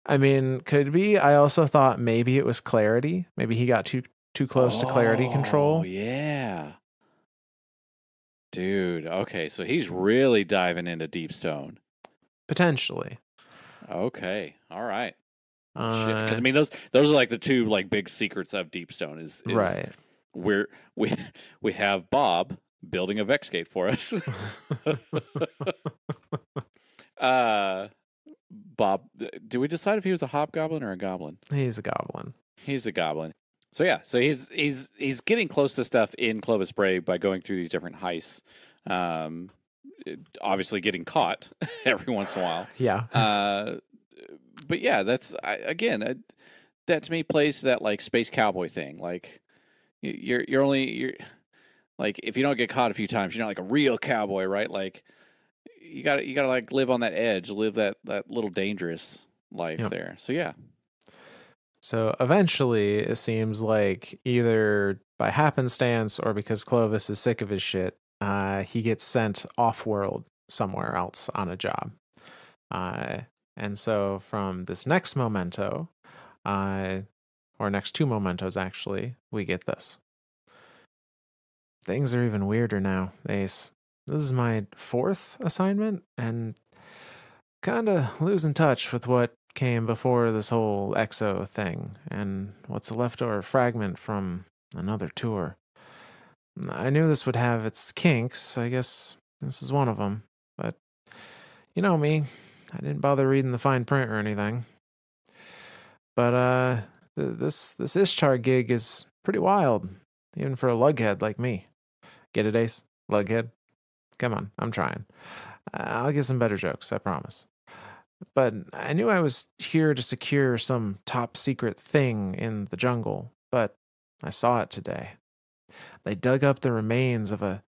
I mean, could be. I also thought maybe it was Clarity. Maybe he got too close to Clarity control. Oh yeah. Dude, okay, so he's really diving into Deep Stone. Potentially. Okay, all right. Because I mean, those are like the two like big secrets of Deep Stone is right. We have Bob building a Vex gate for us. Bob, do we decide if he was a hobgoblin or a goblin? He's a goblin. He's a goblin. So yeah, so he's getting close to stuff in Clovis Bray by going through these different heists. Obviously getting caught every once in a while. Yeah. But yeah, that's again that to me plays to that like space cowboy thing. Like you're like if you don't get caught a few times, you're not like a real cowboy, right? Like you gotta like live on that edge, live that little dangerous life there. So yeah. So eventually, it seems like either by happenstance or because Clovis is sick of his shit, he gets sent off-world somewhere else on a job. And so from this next memento, or next two mementos actually, we get this. Things are even weirder now, Ace. This is my 4th assignment, and kind of losing touch with what came before this whole EXO thing, and what's a leftover fragment from another tour. I knew this would have its kinks. I guess this is one of them. But you know me, I didn't bother reading the fine print or anything. But this Ishtar gig is pretty wild, even for a lughead like me. Get it, Ace? Lughead? Come on, I'm trying. I'll get some better jokes, I promise. But I knew I was here to secure some top secret thing in the jungle, but I saw it today. They dug up the remains of a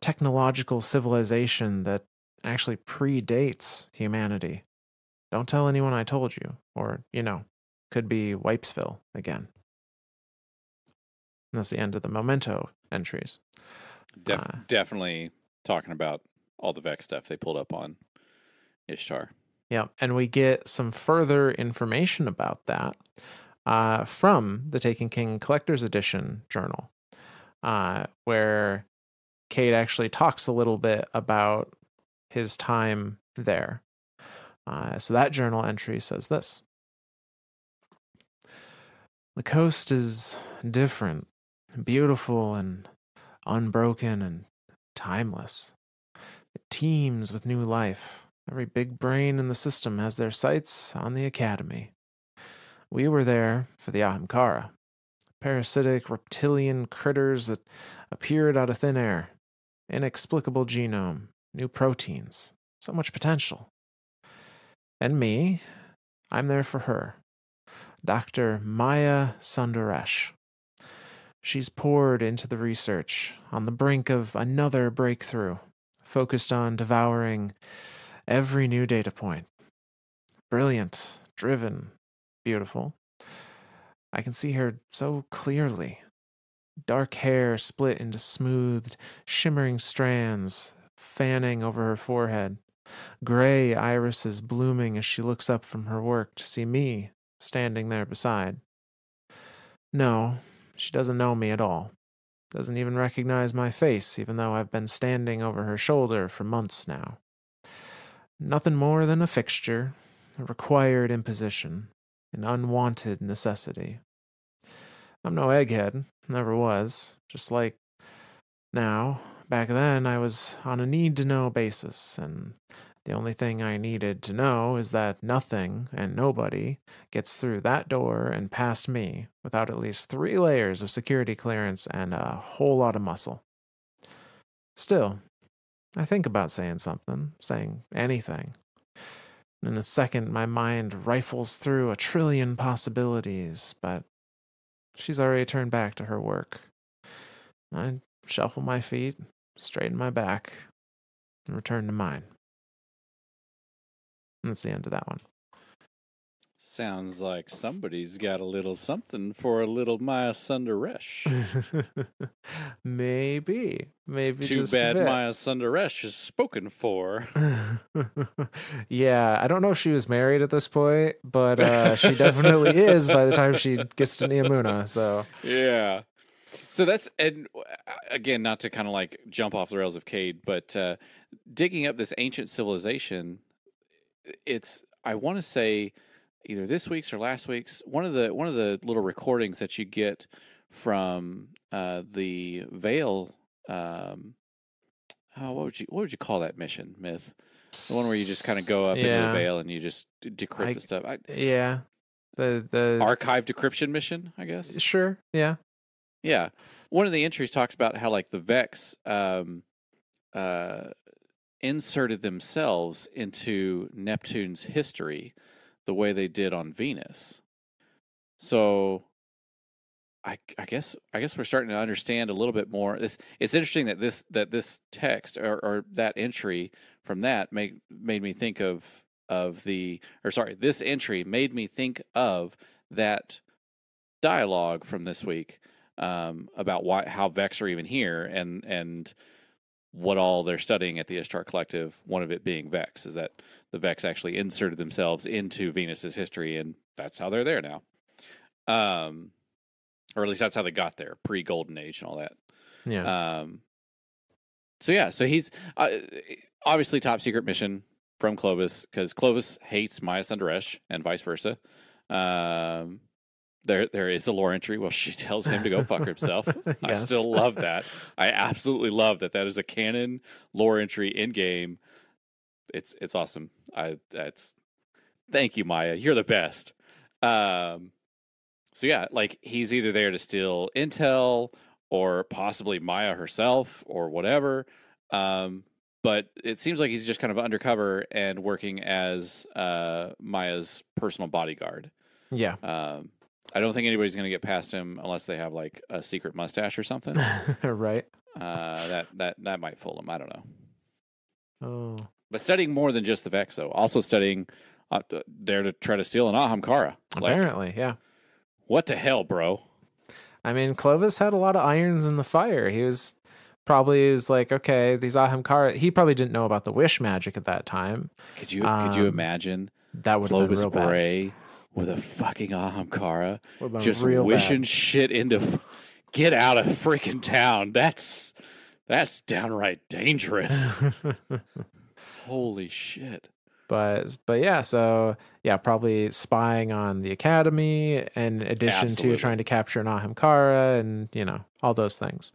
technological civilization that actually predates humanity. Don't tell anyone I told you, or, could be Wipesville again. That's the end of the memento entries. Definitely talking about all the Vex stuff they pulled up on Ishtar. Yeah, and we get some further information about that from the Taken King Collector's Edition journal, where Cayde actually talks a little bit about his time there. So that journal entry says this. The coast is different, beautiful and unbroken and timeless. It teems with new life. Every big brain in the system has their sights on the academy. We were there for the Ahamkara, parasitic reptilian critters that appeared out of thin air. Inexplicable genome, new proteins, so much potential. And me, I'm there for her. Dr. Maya Sundaresh. She's poured into the research on the brink of another breakthrough, focused on devouring every new data point. Brilliant, driven, beautiful. I can see her so clearly. Dark hair split into smoothed, shimmering strands, fanning over her forehead. Gray irises blooming as she looks up from her work to see me standing there beside. No, she doesn't know me at all. Doesn't even recognize my face, even though I've been standing over her shoulder for months now. Nothing more than a fixture, a required imposition, an unwanted necessity. I'm no egghead, never was, just like now. Back then, I was on a need-to-know basis, and the only thing I needed to know is that nothing and nobody gets through that door and past me without at least 3 layers of security clearance and a whole lot of muscle. Still, I think about saying something, saying anything. In a second, my mind rifles through a trillion possibilities, but she's already turned back to her work. I shuffle my feet, straighten my back, and return to mine. And that's the end of that one. Sounds like somebody's got a little something for a little Maya Sundaresh. Maybe Too just bad a bit. Maya Sundaresh is spoken for. Yeah, I don't know if she was married at this point, but she definitely is by the time she gets to Niamuna. So Yeah. So that's, and again, not to kind of like jump off the rails of Cayde, but digging up this ancient civilization, it's, I want to say either this week's or last week's, one of the little recordings that you get from the Veil. What would you call that mission, Myth? The one where you just kind of go up into the Veil and you just decrypt the stuff. Yeah, the archive decryption mission, I guess. Sure. Yeah. Yeah. One of the entries talks about how like the Vex inserted themselves into Neptune's history the way they did on Venus. So I guess we're starting to understand a little bit more. It's interesting that this text or that entry from that made me think this entry made me think of that dialogue from this week about how Vex are even here and what all they're studying at the Ishtar Collective. One of it being Vex, is that the Vex actually inserted themselves into Venus's history, and that's how they're there now. Or at least that's how they got there, pre-Golden Age and all that. Yeah. So he's obviously top secret mission from Clovis, because Clovis hates Maya Sundaresh and vice versa. there is a lore entry. Well, she tells him to go fuck himself. I Yes. still love that. I absolutely love that. That is a canon lore entry in game. It's awesome. Thank you, Maya. You're the best. So yeah, like he's either there to steal intel or possibly Maya herself or whatever. But it seems like he's just kind of undercover and working as Maya's personal bodyguard. Yeah. I don't think anybody's going to get past him unless they have like a secret mustache or something. Right. That might fool him. I don't know. Oh. But studying more than just the Vex, though. Also studying there to try to steal an Ahamkara. Apparently, yeah. What the hell, bro? I mean, Clovis had a lot of irons in the fire. He was like, okay, these Ahamkara. He probably didn't know about the wish magic at that time. Could you imagine that would have been real Bray with a fucking Ahamkara just real wishing bad. shit into get out of freaking town? That's downright dangerous. Holy shit. But yeah, so yeah, probably spying on the academy in addition to trying to capture an Ahamkara and, you know, all those things.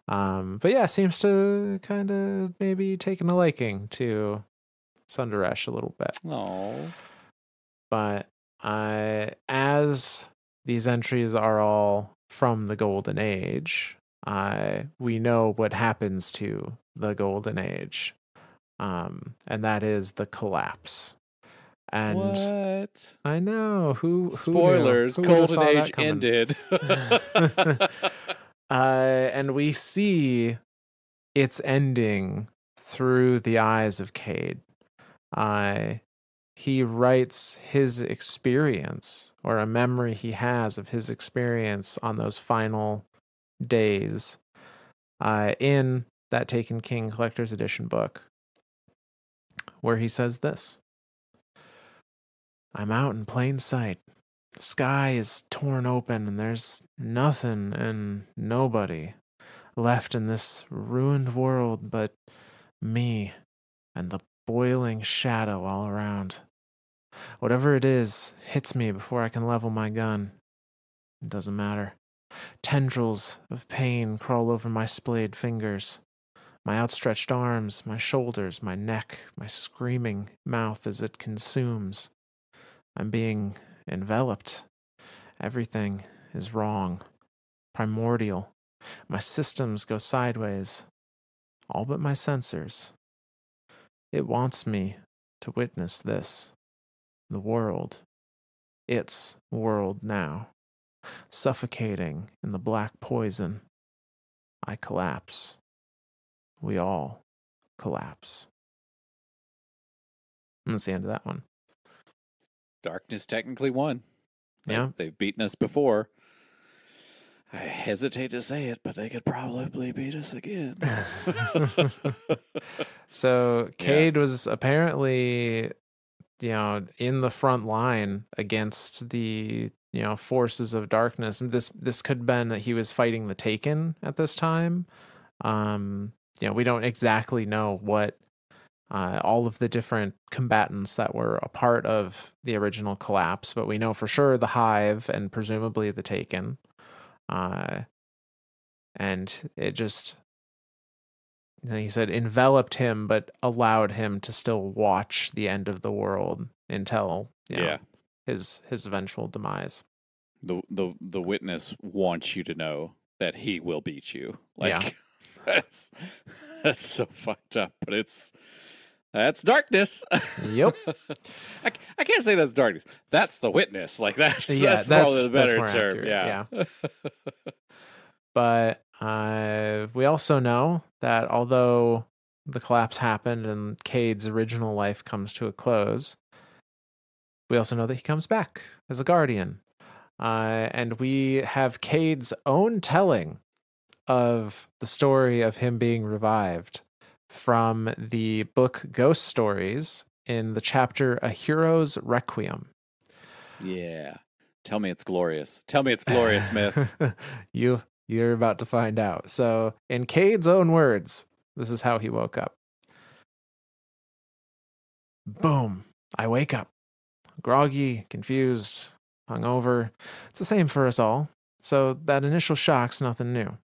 But yeah, seems to kind of maybe taking a liking to Sundaresh a little bit. Oh. But as these entries are all from the Golden Age, we know what happens to the Golden Age. And that is the collapse. And what? I know who spoilers. Who Golden Age ended. And we see its ending through the eyes of Cayde. He writes his experience, or a memory he has of his experience on those final days, in that Taken King Collector's Edition book, where he says this: I'm out in plain sight. The sky is torn open and there's nothing and nobody left in this ruined world but me and the boiling shadow all around. Whatever it is hits me before I can level my gun. It doesn't matter. Tendrils of pain crawl over my splayed fingers, my outstretched arms, my shoulders, my neck, my screaming mouth as it consumes. I'm being enveloped. Everything is wrong. Primordial. My systems go sideways. All but my sensors. It wants me to witness this. The world. Its world now. Suffocating in the black poison. I collapse. We all collapse. And that's the end of that one. Darkness technically won. Yeah. They've beaten us before. I hesitate to say it, but they could probably beat us again. So Cayde was apparently, you know, in the front line against the, you know, forces of darkness. And this could have been that he was fighting the Taken at this time. You know, we don't exactly know what all of the different combatants that were a part of the original collapse, but we know for sure the Hive and presumably the Taken. And it just, you know, he said enveloped him, but allowed him to still watch the end of the world until, you know, his eventual demise. The witness wants you to know that he will beat you. Like, that's so fucked up, but that's darkness. Yep. I can't say that's darkness. That's the witness. Like that's probably the better term. Accurate, yeah. But we also know that although the collapse happened and Cayde's original life comes to a close, we also know that he comes back as a guardian. And we have Cayde's own telling of the story of him being revived from the book Ghost Stories in the chapter A Hero's Requiem. Yeah. Tell me it's glorious. Tell me it's glorious, Myth. You're about to find out. So, in Cayde's own words, this is how he woke up. Boom. I wake up. Groggy, confused, hungover. It's the same for us all. So that initial shock's nothing new.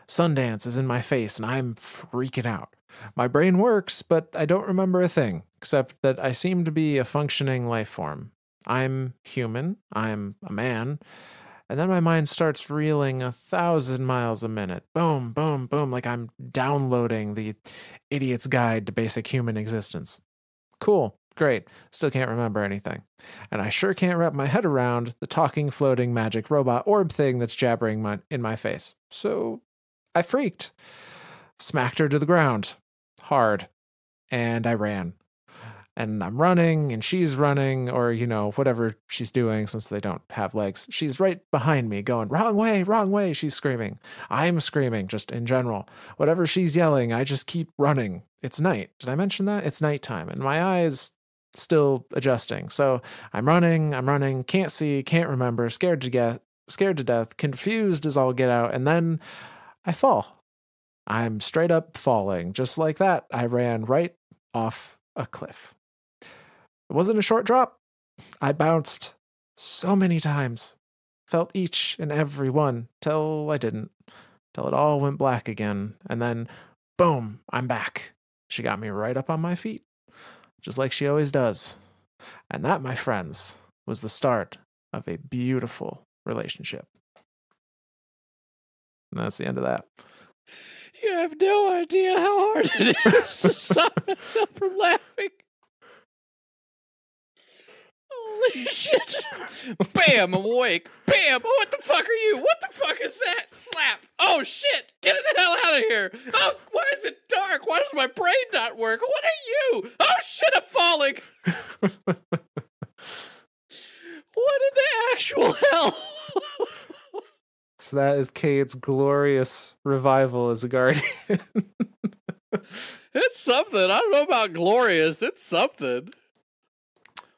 Sundance is in my face and I'm freaking out. My brain works, but I don't remember a thing, except that I seem to be a functioning life form. I'm human, I'm a man, and then my mind starts reeling 1,000 miles a minute. Boom, boom, boom, like I'm downloading the Idiot's Guide to Basic Human Existence. Cool, great, still can't remember anything. And I sure can't wrap my head around the talking, floating, magic robot orb thing that's jabbering in my face. So I freaked, smacked her to the ground, hard, and I ran. And I'm running, and she's running, or, whatever she's doing since they don't have legs. She's right behind me going, wrong way, she's screaming. I'm screaming, just in general. Whatever she's yelling, I just keep running. It's night. Did I mention that? It's nighttime, and my eyes still adjusting. So I'm running, can't see, can't remember, scared to death, confused as all get out, and then I fall. I'm straight up falling. Just like that, I ran right off a cliff. It wasn't a short drop. I bounced so many times, felt each and every one till I didn't, till it all went black again. And then, boom, I'm back. She got me right up on my feet, just like she always does. And that, my friends, was the start of a beautiful relationship. And that's the end of that. You have no idea how hard it is to stop myself from laughing. Holy shit. Bam, I'm awake. Bam, what the fuck are you? What the fuck is that? Slap. Oh shit, get the hell out of here. Oh, why is it dark? Why does my brain not work? What are you? Oh shit, I'm falling. What in the actual hell? So that is Cayde's glorious revival as a guardian. It's something. I don't know about glorious. It's something.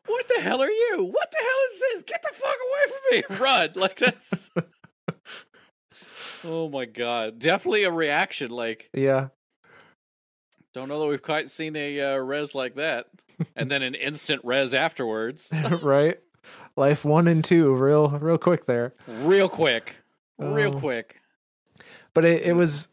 What the hell are you? What the hell is this? Get the fuck away from me. Run. Like, that's... Oh, my God. Definitely a reaction. Like, yeah. Don't know that we've quite seen a res like that. And then an instant res afterwards. Right? Life 1 and 2, real quick there. Real quick. But it was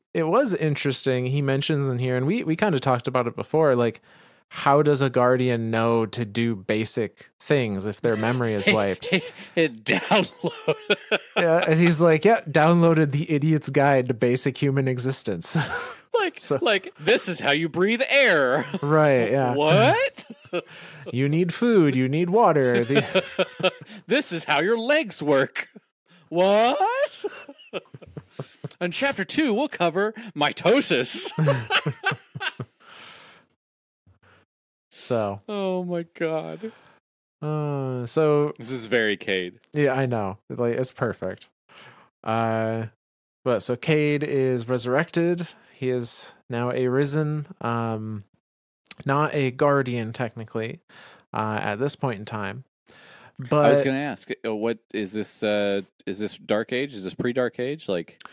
interesting. He mentions in here, and we kind of talked about it before, like, how does a guardian know to do basic things if their memory is wiped? It downloaded. Yeah, and he's like, yeah, downloaded the Idiot's Guide to Basic Human Existence. Like, this is how you breathe air. Right, yeah. What? You need food, you need water. This is how your legs work. What? In chapter 2, we'll cover mitosis. So. Oh my God. So. This is very Cayde. Yeah, I know. Like, it's perfect. But so Cayde is resurrected. He is now a risen, not a guardian technically, at this point in time. But I was going to ask, what is this? Is this Dark Age? Is this pre-Dark Age? Like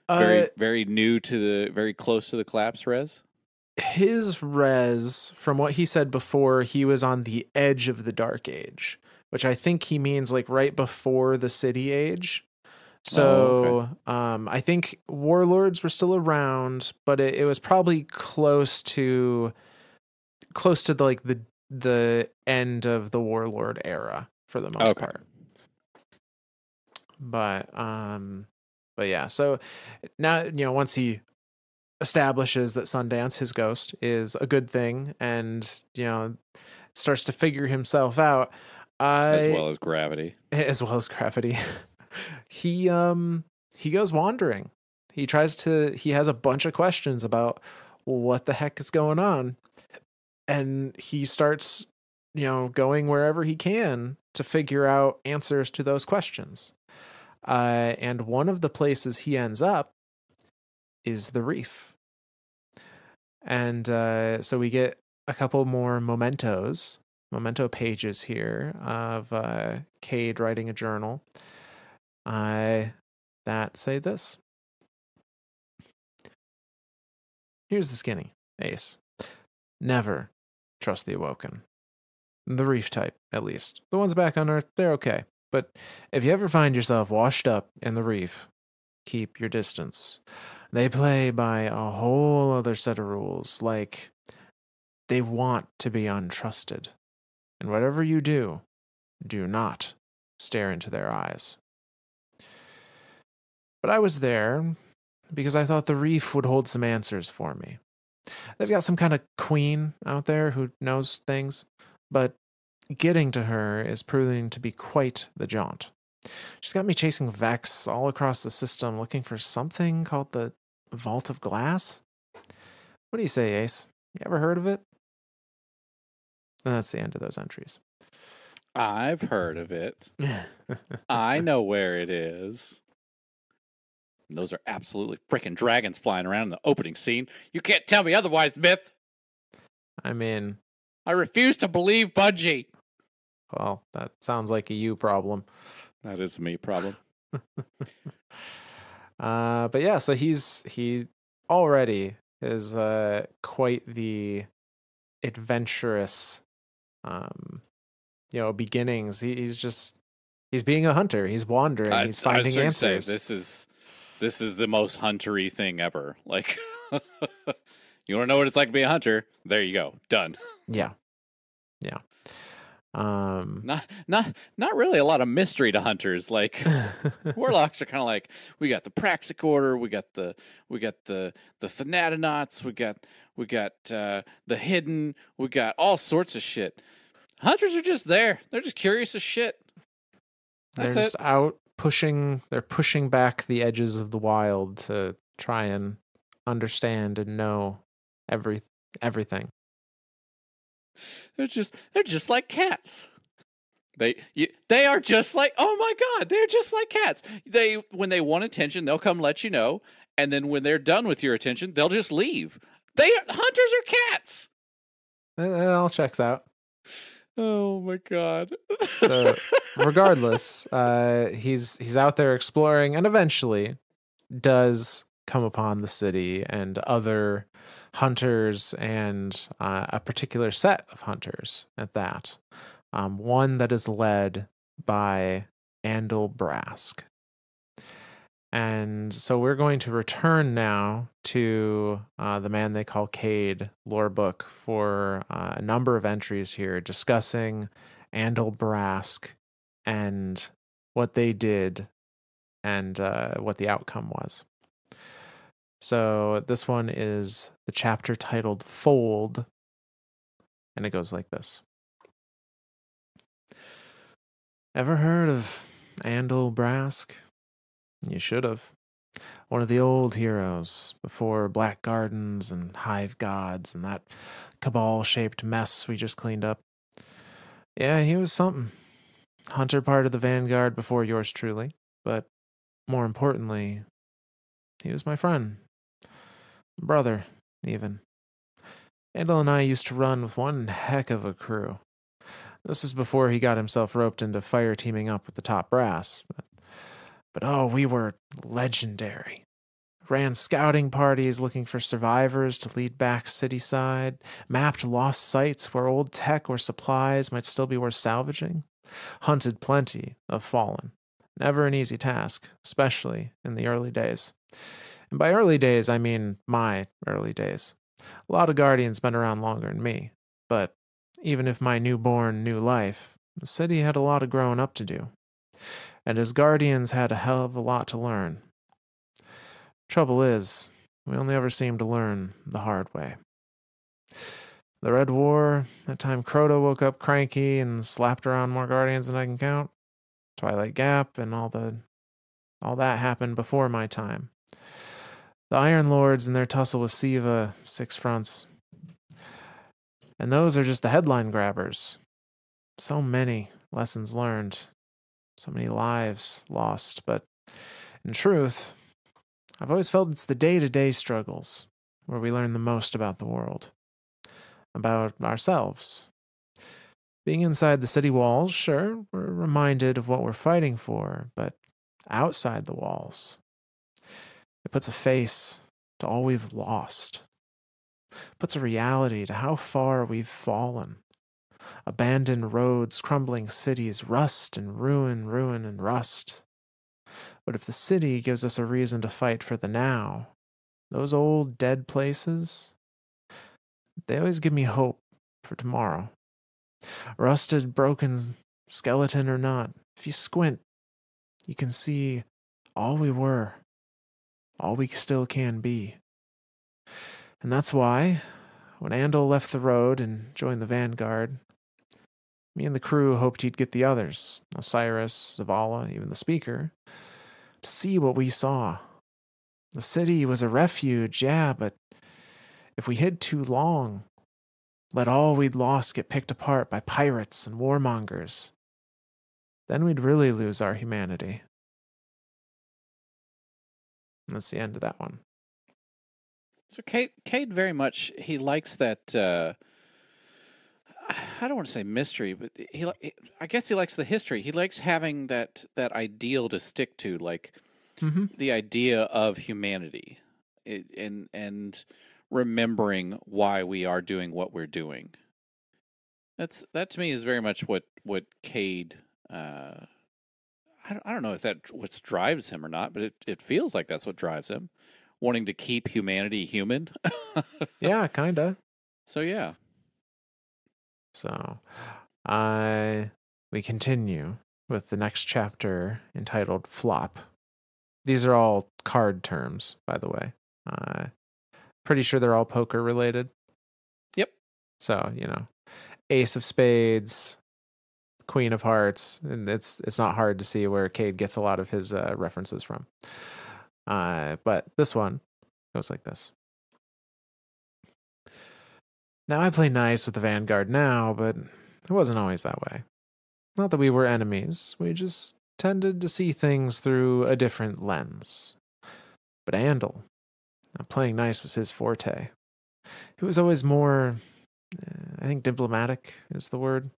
very new to very close to the collapse res? His res, from what he said before, he was on the edge of the Dark Age, which I think he means like right before the City Age. So okay. I think warlords were still around, but it was probably close to the end of the warlord era for the most part. But yeah, so now, once he establishes that Sundance, his ghost, is a good thing and, starts to figure himself out. As well as gravity. He goes wandering. He has a bunch of questions about what the heck is going on. And he starts, going wherever he can to figure out answers to those questions. And one of the places he ends up is the reef. And so we get a couple more memento pages here of Cayde writing a journal that say this. Here's the skinny, Ace. Never trust the Awoken. The reef type, at least. The ones back on Earth, they're okay. But if you ever find yourself washed up in the reef, keep your distance. They play by a whole other set of rules, like they want to be untrusted. And whatever you do not stare into their eyes. But I was there because I thought the reef would hold some answers for me. They've got some kind of queen out there who knows things, but getting to her is proving to be quite the jaunt. She's got me chasing Vex all across the system looking for something called the Vault of Glass. What do you say, Ace? You ever heard of it? And that's the end of those entries. I've heard of it. I know where it is. And those are absolutely freaking dragons flying around in the opening scene. You can't tell me otherwise, Myth. I mean, I refuse to believe Bungie. well, that sounds like a you problem. That is a me problem. But yeah, so he already is quite the adventurous beginnings. He's being a hunter. He's wandering. He's finding answers. This is the most huntery thing ever. Like, you want to know what it's like to be a hunter? There you go. Done. Yeah. Not really a lot of mystery to hunters. Like, warlocks are kind of like, we got the Praxic Order, we got the Thanatonauts, we got the Hidden, we got all sorts of shit. Hunters are just there. They're just curious as shit. They're just out pushing. They're pushing back the edges of the wild to try and understand and know everything. They're just like cats. They are just like, oh my god, they're just like cats. When they want attention, they'll come let you know, and then when they're done with your attention, they'll just leave. Hunters are cats. It all checks out. Oh my god. So, regardless, he's out there exploring, and eventually does come upon the city and other hunters, and a particular set of hunters at that. One that is led by Andal Brask. And so we're going to return now to the man they call Cayde lore book for a number of entries here discussing Andal Brask and what they did and what the outcome was. So this one is the chapter titled Fold, and it goes like this. Ever heard of Andal Brask? You should have. One of the old heroes, before Black Gardens and Hive Gods and that cabal-shaped mess we just cleaned up. Yeah, he was something. Hunter part of the Vanguard before yours truly, but more importantly, he was my friend. Brother, even. Andal and I used to run with one heck of a crew. This was before he got himself roped into fire teaming up with the top brass. But oh, we were legendary. Ran scouting parties looking for survivors to lead back cityside, mapped lost sites where old tech or supplies might still be worth salvaging, hunted plenty of fallen. Never an easy task, especially in the early days. And by early days, I mean my early days. A lot of Guardians been around longer than me, but even if my newborn knew life, the city had a lot of growing up to do. And as Guardians had a hell of a lot to learn. Trouble is, we only ever seem to learn the hard way. The Red War, that time Crota woke up cranky and slapped around more Guardians than I can count. Twilight Gap and all that happened before my time. The Iron Lords and their tussle with Siva, 6 fronts. And those are just the headline grabbers. So many lessons learned. So many lives lost. But in truth, I've always felt it's the day-to-day struggles where we learn the most about the world. About ourselves. Being inside the city walls, sure, we're reminded of what we're fighting for, but outside the walls, it puts a face to all we've lost. It puts a reality to how far we've fallen. Abandoned roads, crumbling cities, rust and ruin, ruin and rust. But if the city gives us a reason to fight for the now, those old dead places, they always give me hope for tomorrow. Rusted, broken skeleton or not, if you squint, you can see all we were, all we still can be. And that's why, when Andal left the road and joined the vanguard, me and the crew hoped he'd get the others, Osiris, Zavala, even the speaker, to see what we saw. The city was a refuge, yeah, but if we hid too long, let all we'd lost get picked apart by pirates and warmongers, then we'd really lose our humanity. And that's the end of that one. So Cade very much, he likes that. I don't want to say mystery, but I guess he likes the history. He likes having that ideal to stick to, like the idea of humanity, and remembering why we are doing what we're doing. That to me is very much what Cade. I don't know if that what drives him or not, but it feels like that's what drives him, wanting to keep humanity human. Yeah, kinda. So yeah. So, we continue with the next chapter entitled Flop. These are all card terms, by the way. Pretty sure they're all poker related. Yep. So, Ace of Spades, Queen of Hearts, and it's not hard to see where Cade gets a lot of his references from. But this one goes like this. Now, I play nice with the Vanguard now, but it wasn't always that way. Not that we were enemies, we just tended to see things through a different lens. But Andal, playing nice was his forte. He was always more, I think diplomatic is the word.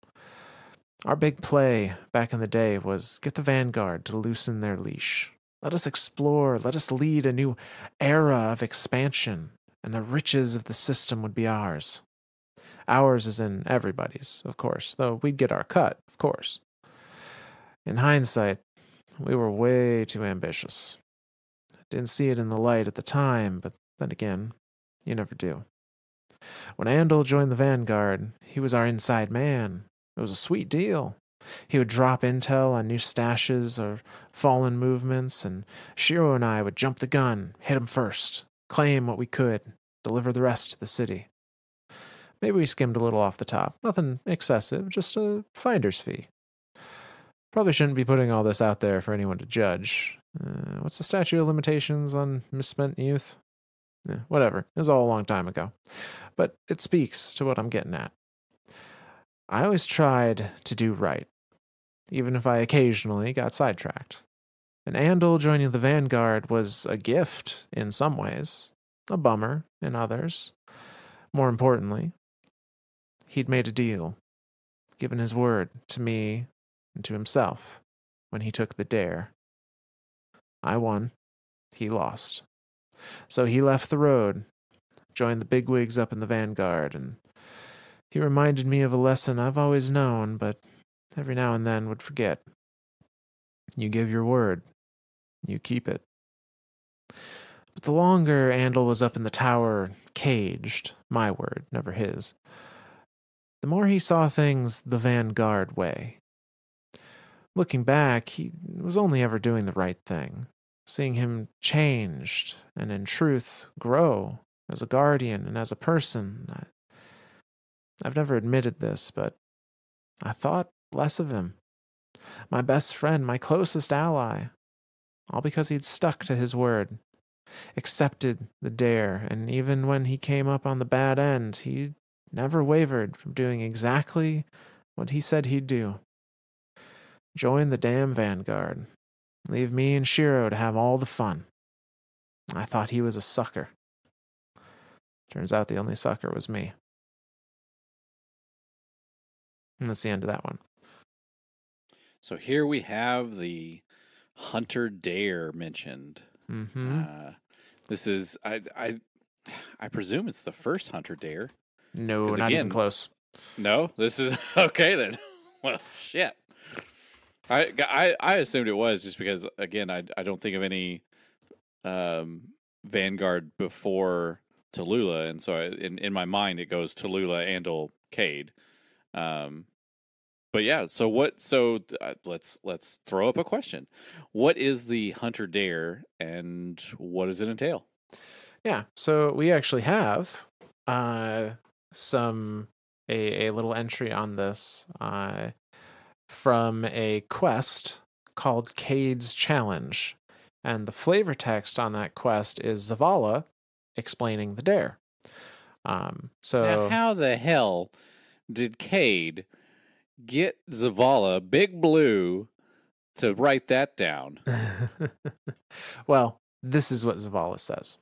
Our big play back in the day was get the Vanguard to loosen their leash. Let us explore, let us lead a new era of expansion, and the riches of the system would be ours. Ours as in everybody's, of course, though we'd get our cut, of course. In hindsight, we were way too ambitious. Didn't see it in the light at the time, but then again, you never do. When Andal joined the Vanguard, he was our inside man. It was a sweet deal. He would drop intel on new stashes or fallen movements, and Shiro and I would jump the gun, hit him first, claim what we could, deliver the rest to the city. Maybe we skimmed a little off the top. Nothing excessive, just a finder's fee. Probably shouldn't be putting all this out there for anyone to judge. What's the statute of limitations on misspent youth? Whatever. It was all a long time ago. But it speaks to what I'm getting at. I always tried to do right, even if I occasionally got sidetracked. And Andal joining the Vanguard was a gift in some ways, a bummer in others. More importantly, he'd made a deal, given his word to me and to himself when he took the dare. I won, he lost. So he left the road, joined the bigwigs up in the Vanguard, and he reminded me of a lesson I've always known, but every now and then would forget. You give your word, you keep it. But the longer Andal was up in the tower, caged, my word, never his, the more he saw things the Vanguard way. Looking back, he was only ever doing the right thing. Seeing him changed and in truth grow as a guardian and as a person. I've never admitted this, but I thought less of him. My best friend, my closest ally. All because he'd stuck to his word, accepted the dare, and even when he came up on the bad end, he never wavered from doing exactly what he said he'd do. Join the damn Vanguard. Leave me and Shiro to have all the fun. I thought he was a sucker. Turns out the only sucker was me. And that's the end of that one. So here we have the Hunter Dare mentioned. This is I presume it's the first Hunter Dare. No, not even close. No, this is okay then. Well, shit. I assumed it was just because again I don't think of any um, Vanguard before Tallulah, and so in my mind it goes Tallulah and Cayde. Um, but yeah, so what? So let's throw up a question. What is the Hunter Dare, and what does it entail? Yeah, so we actually have uh, some a little entry on this from a quest called Cade's Challenge, and the flavor text on that quest is Zavala explaining the dare. Now, So how the hell did Cayde get Zavala, Big Blue, to write that down? well, this is what Zavala says.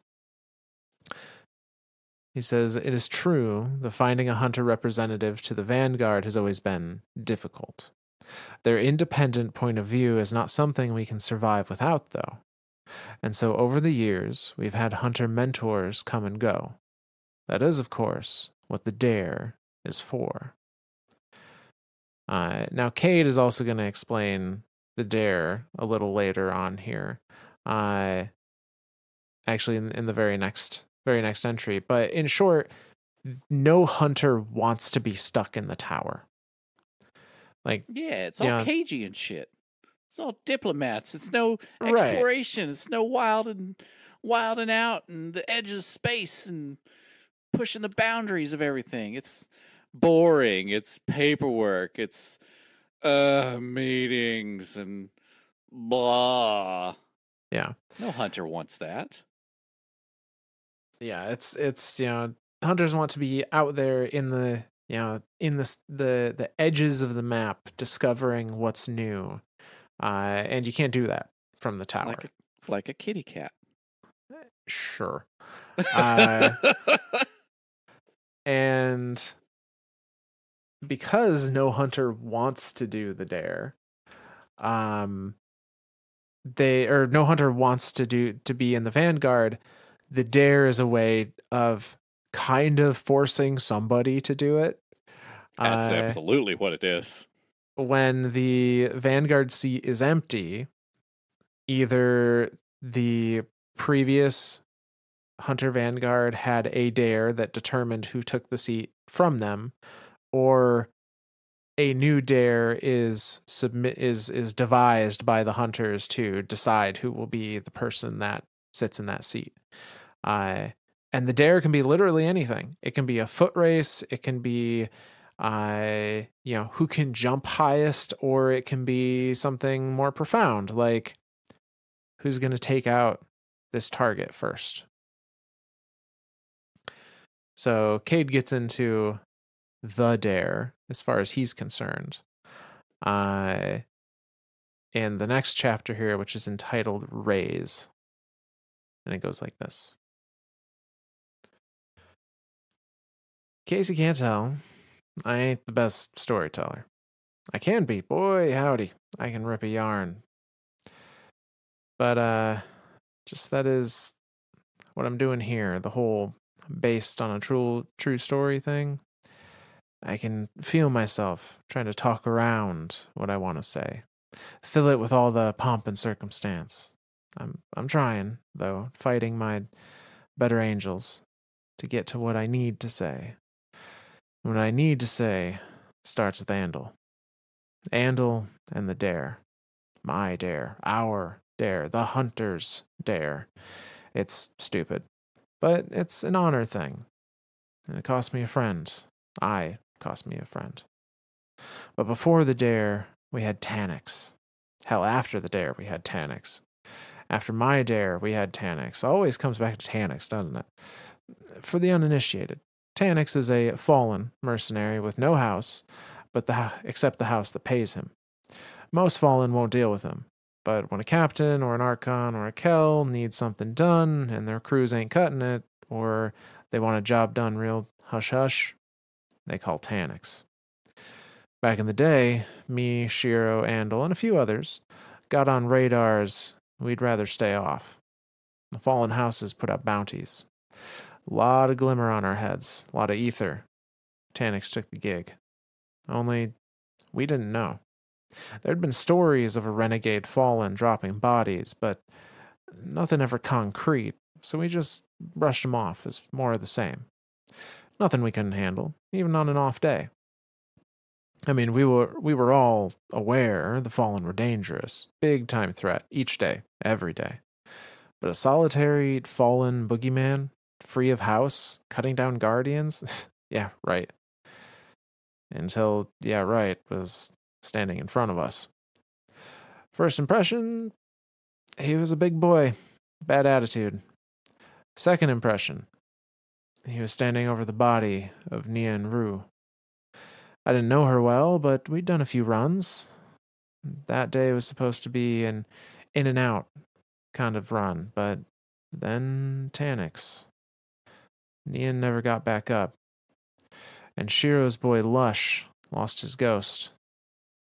He says, "It is true that finding a hunter representative to the Vanguard has always been difficult. Their independent point of view is not something we can survive without, though. And so over the years, we've had hunter mentors come and go. That is, of course, what the dare is for." Now, Cayde is also going to explain the dare a little later on here. Actually, in the very next entry. But in short, no hunter wants to be stuck in the tower. Like, Yeah, it's all yeah, cagey and shit. It's all diplomats. It's no right. exploration. It's no wilding out and the edges of space and pushing the boundaries of everything. It's boring. It's paperwork. It's meetings and blah. Yeah. No hunter wants that. Yeah, it's hunters want to be out there in the in the edges of the map discovering what's new. And you can't do that from the tower. Like a kitty cat. Sure. Uh and because no hunter wants to do the dare, um no hunter wants to be in the Vanguard, the dare is a way of kind of forcing somebody to do it. That's Uh absolutely what it is. when the Vanguard seat is empty, either the previous Hunter Vanguard had a dare that determined who took the seat from them, or a new dare is devised by the hunters to decide who will be the person that sits in that seat. Uh, and the dare can be literally anything. It can be a foot race. It can be, who can jump highest, or it can be something more profound, like who's going to take out this target first. So Cayde gets into the dare as far as he's concerned. In the next chapter here, which is entitled Raise. And it goes like this. In case you can't tell, I ain't the best storyteller. I can be, boy howdy. I can rip a yarn. But just that is what I'm doing here, the whole based on a true story thing. I can feel myself trying to talk around what I want to say. Fill it with all the pomp and circumstance. I'm trying, though, fighting my better angels to get to what I need to say. What I need to say starts with Andal. Andal and the dare. My dare. Our dare. The hunter's dare. It's stupid, but it's an honor thing. And it cost me a friend. I cost me a friend. But before the dare, we had Tannix. Hell, after the dare, we had Tannix. After my dare, we had Tannix. Always comes back to Tannix, doesn't it? For the uninitiated, Tannix is a fallen mercenary with no house, except the house that pays him. Most fallen won't deal with him, but when a captain or an archon or a Kel needs something done and their crews ain't cutting it, or they want a job done real hush hush, they call Tannix. Back in the day, me, Shiro, Andal, and a few others got on radars we'd rather stay off. The fallen houses put up bounties. A lot of glimmer on our heads, a lot of ether. Tannix took the gig. Only, we didn't know. There'd been stories of a renegade fallen dropping bodies, but nothing ever concrete, so we just brushed him off as more of the same. Nothing we couldn't handle, even on an off day. I mean, we were all aware the fallen were dangerous, big time threat each day, every day. But a solitary fallen boogeyman, free of house, cutting down guardians? Yeah, right. Until, yeah, right, was standing in front of us. First impression, he was a big boy, bad attitude. Second impression, he was standing over the body of Nian Ru. I didn't know her well, but we'd done a few runs. That day was supposed to be an in and out kind of run, but then Tannix. Nian never got back up. And Shiro's boy Lush lost his ghost.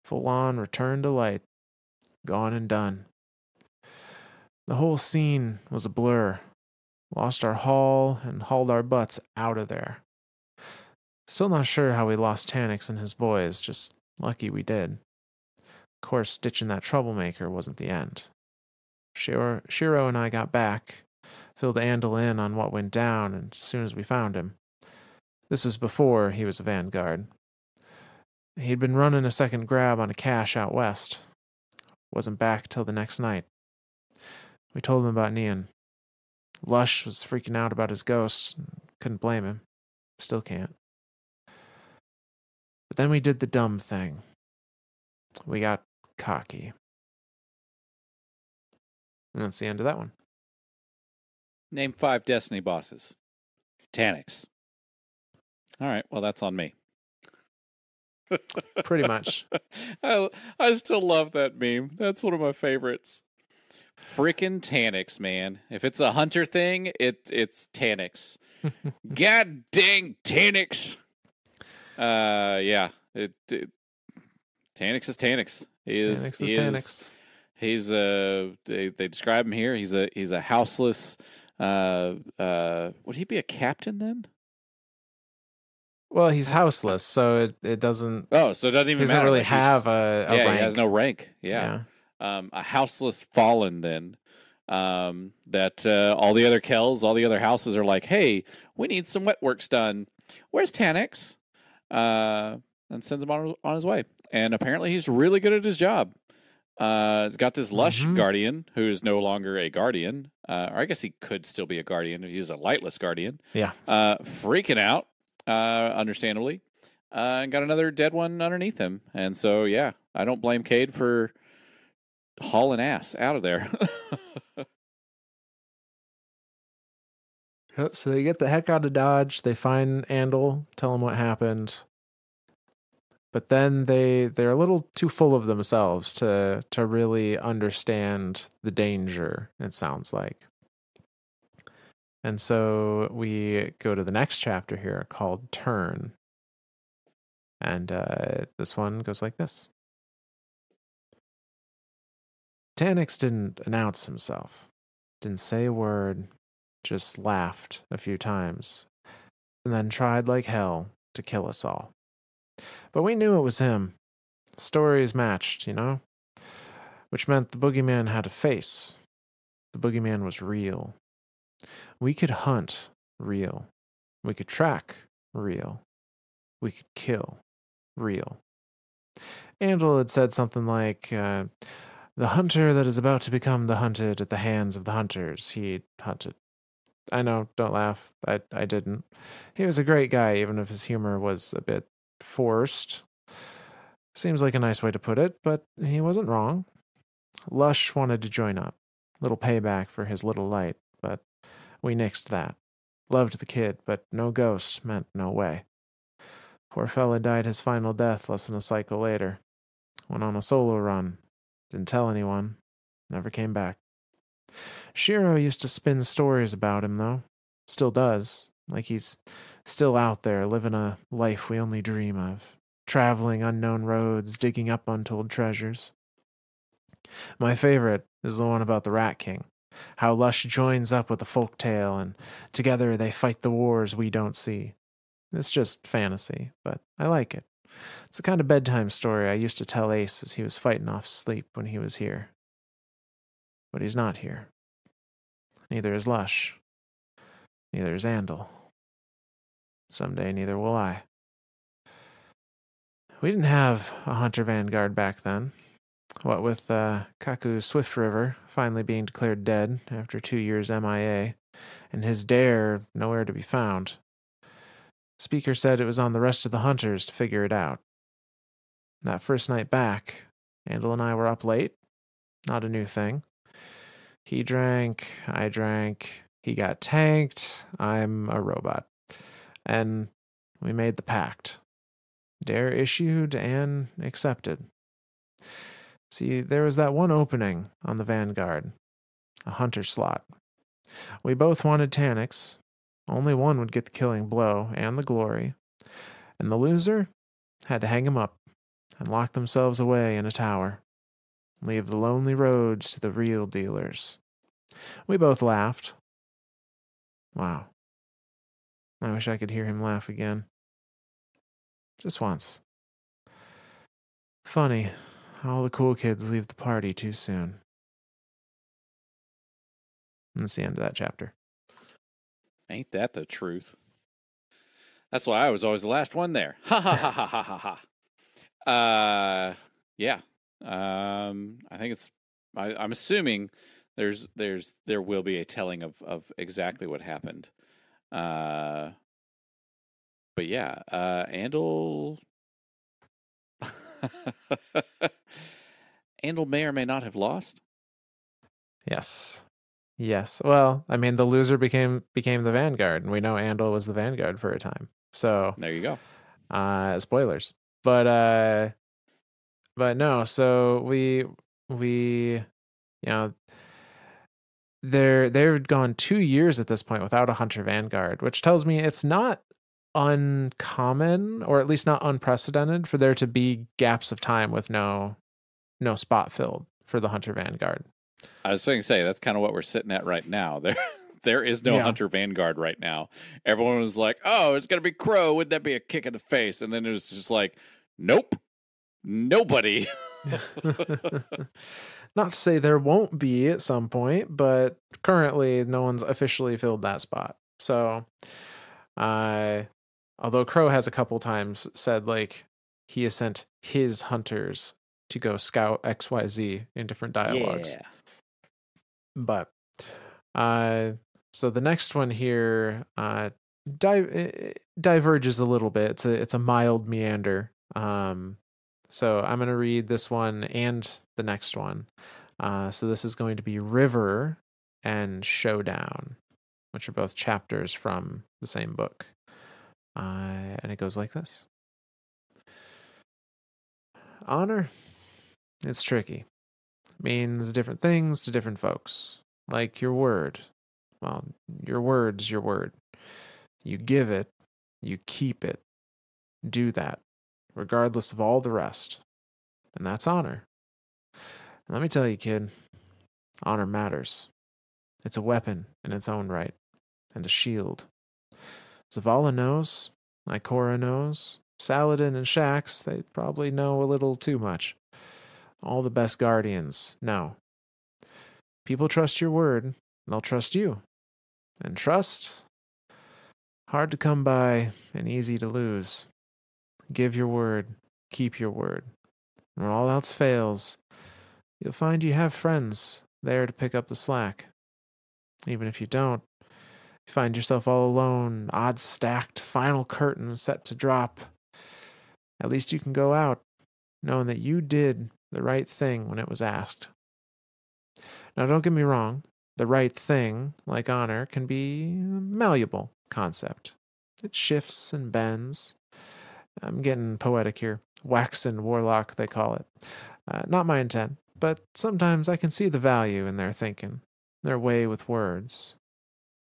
Full on return to light. Gone and done. The whole scene was a blur. Lost our haul and hauled our butts out of there. Still not sure how we lost Tannix and his boys, just lucky we did. Of course, ditching that troublemaker wasn't the end. Shiro and I got back, filled Andal in on what went down, and as soon as we found him. This was before he was a vanguard. He'd been running a second grab on a cache out west. Wasn't back till the next night. We told him about Nian. Lush was freaking out about his ghost. Couldn't blame him. Still can't. But then we did the dumb thing. We got cocky. And that's the end of that one. Name 5 Destiny bosses. Tannix. All right, well, that's on me. Pretty much. I still love that meme. That's one of my favorites. Frickin' Tannix, man. If it's a hunter thing, it's Tannix. God dang Tannix. Yeah. Tannix is Tannix. Tannix. He's they describe him here. He's a houseless would he be a captain then? Well, he's houseless, so it doesn't. Oh, so it doesn't even he doesn't matter. really Like have a yeah, rank. he has no rank. Yeah. A houseless fallen then. That all the other Kells, all the other houses are like, hey, we need some wet works done. Where's Tannix? And sends him on his way. And apparently he's really good at his job. He's got this lush guardian who is no longer a guardian. Or I guess he could still be a guardian. He's a lightless guardian. Yeah. Freaking out, understandably. And got another dead one underneath him. And so, yeah, I don't blame Cayde for hauling ass out of there. So they get the heck out of Dodge. They find Andal, tell him what happened. But then they're a little too full of themselves to really understand the danger, it sounds like. And so we go to the next chapter here called Turn. And this one goes like this. Tannix didn't announce himself, didn't say a word, just laughed a few times, and then tried like hell to kill us all. But we knew it was him. Stories matched, you know? Which meant the boogeyman had a face. The boogeyman was real. We could hunt real. We could track real. We could kill real. Andal had said something like, the hunter that is about to become the hunted at the hands of the hunters he hunted. I know, don't laugh. I didn't. He was a great guy, even if his humor was a bit forced. Seems like a nice way to put it, but he wasn't wrong. Lush wanted to join up. Little payback for his little light, but we nixed that. Loved the kid, but no ghost meant no way. Poor fella died his final death less than a cycle later. Went on a solo run. Didn't tell anyone. Never came back. Shiro used to spin stories about him, though. Still does. Like he's still out there, living a life we only dream of. Traveling unknown roads, digging up untold treasures. My favorite is the one about the Rat King. How Lush joins up with the folk tale, and together they fight the wars we don't see. It's just fantasy, but I like it. It's the kind of bedtime story I used to tell Ace as he was fighting off sleep when he was here. But he's not here. Neither is Lush. Neither is Andal. Someday neither will I. We didn't have a Hunter Vanguard back then. What with Kaku Swift River finally being declared dead after 2 years MIA, and his dare nowhere to be found. Speaker said it was on the rest of the hunters to figure it out. That first night back, Andal and I were up late. Not a new thing. He drank, I drank, he got tanked, I'm a robot. And we made the pact. Dare issued and accepted. See, there was that one opening on the Vanguard, a hunter slot. We both wanted Taniks. Only one would get the killing blow and the glory. And the loser had to hang him up and lock themselves away in a tower. Leave the lonely roads to the real dealers. We both laughed. Wow. I wish I could hear him laugh again. Just once. Funny, all the cool kids leave the party too soon. And that's the end of that chapter. Ain't that the truth? That's why I was always the last one there. Ha ha ha ha ha ha ha. Yeah. I think it's. I'm assuming there will be a telling of exactly what happened. But yeah, Andal. Andal may or may not have lost. Yes. Yes. Well, I mean, the loser became the Vanguard, and we know Andal was the Vanguard for a time. So there you go. Spoilers. But no, so we they've gone 2 years at this point without a Hunter Vanguard, which tells me it's not uncommon, or at least not unprecedented, for there to be gaps of time with no spot filled for the Hunter Vanguard. I was going to say that's kind of what we're sitting at right now. There is no Hunter Vanguard right now. Everyone was like, "Oh, it's going to be Crow. Wouldn't that be a kick in the face?" And then it was just like, "Nope, nobody." Not to say there won't be at some point, but currently no one's officially filled that spot. So, although Crow has a couple times said like he has sent his hunters to go scout XYZ in different dialogues. Yeah. But so the next one here diverges a little bit. It's a mild meander. So I'm going to read this one and the next one. So this is going to be River and Showdown, which are both chapters from the same book. And it goes like this. Honor, it's tricky. It means different things to different folks. Like your word. Well, your word's your word. You give it, you keep it. Do that, regardless of all the rest. And that's honor. And let me tell you, kid, honor matters. It's a weapon in its own right, and a shield. Zavala knows, Ikora knows, Saladin and Shax, they probably know a little too much. All the best guardians know. People trust your word, they'll trust you. And trust, hard to come by and easy to lose. Give your word, keep your word. When all else fails, you'll find you have friends there to pick up the slack. Even if you don't, you find yourself all alone, odds stacked, final curtain set to drop. At least you can go out, knowing that you did the right thing when it was asked. Now, don't get me wrong, the right thing, like honor, can be a malleable concept. It shifts and bends. I'm getting poetic here. Waxen warlock, they call it. Not my intent, but sometimes I can see the value in their thinking, their way with words.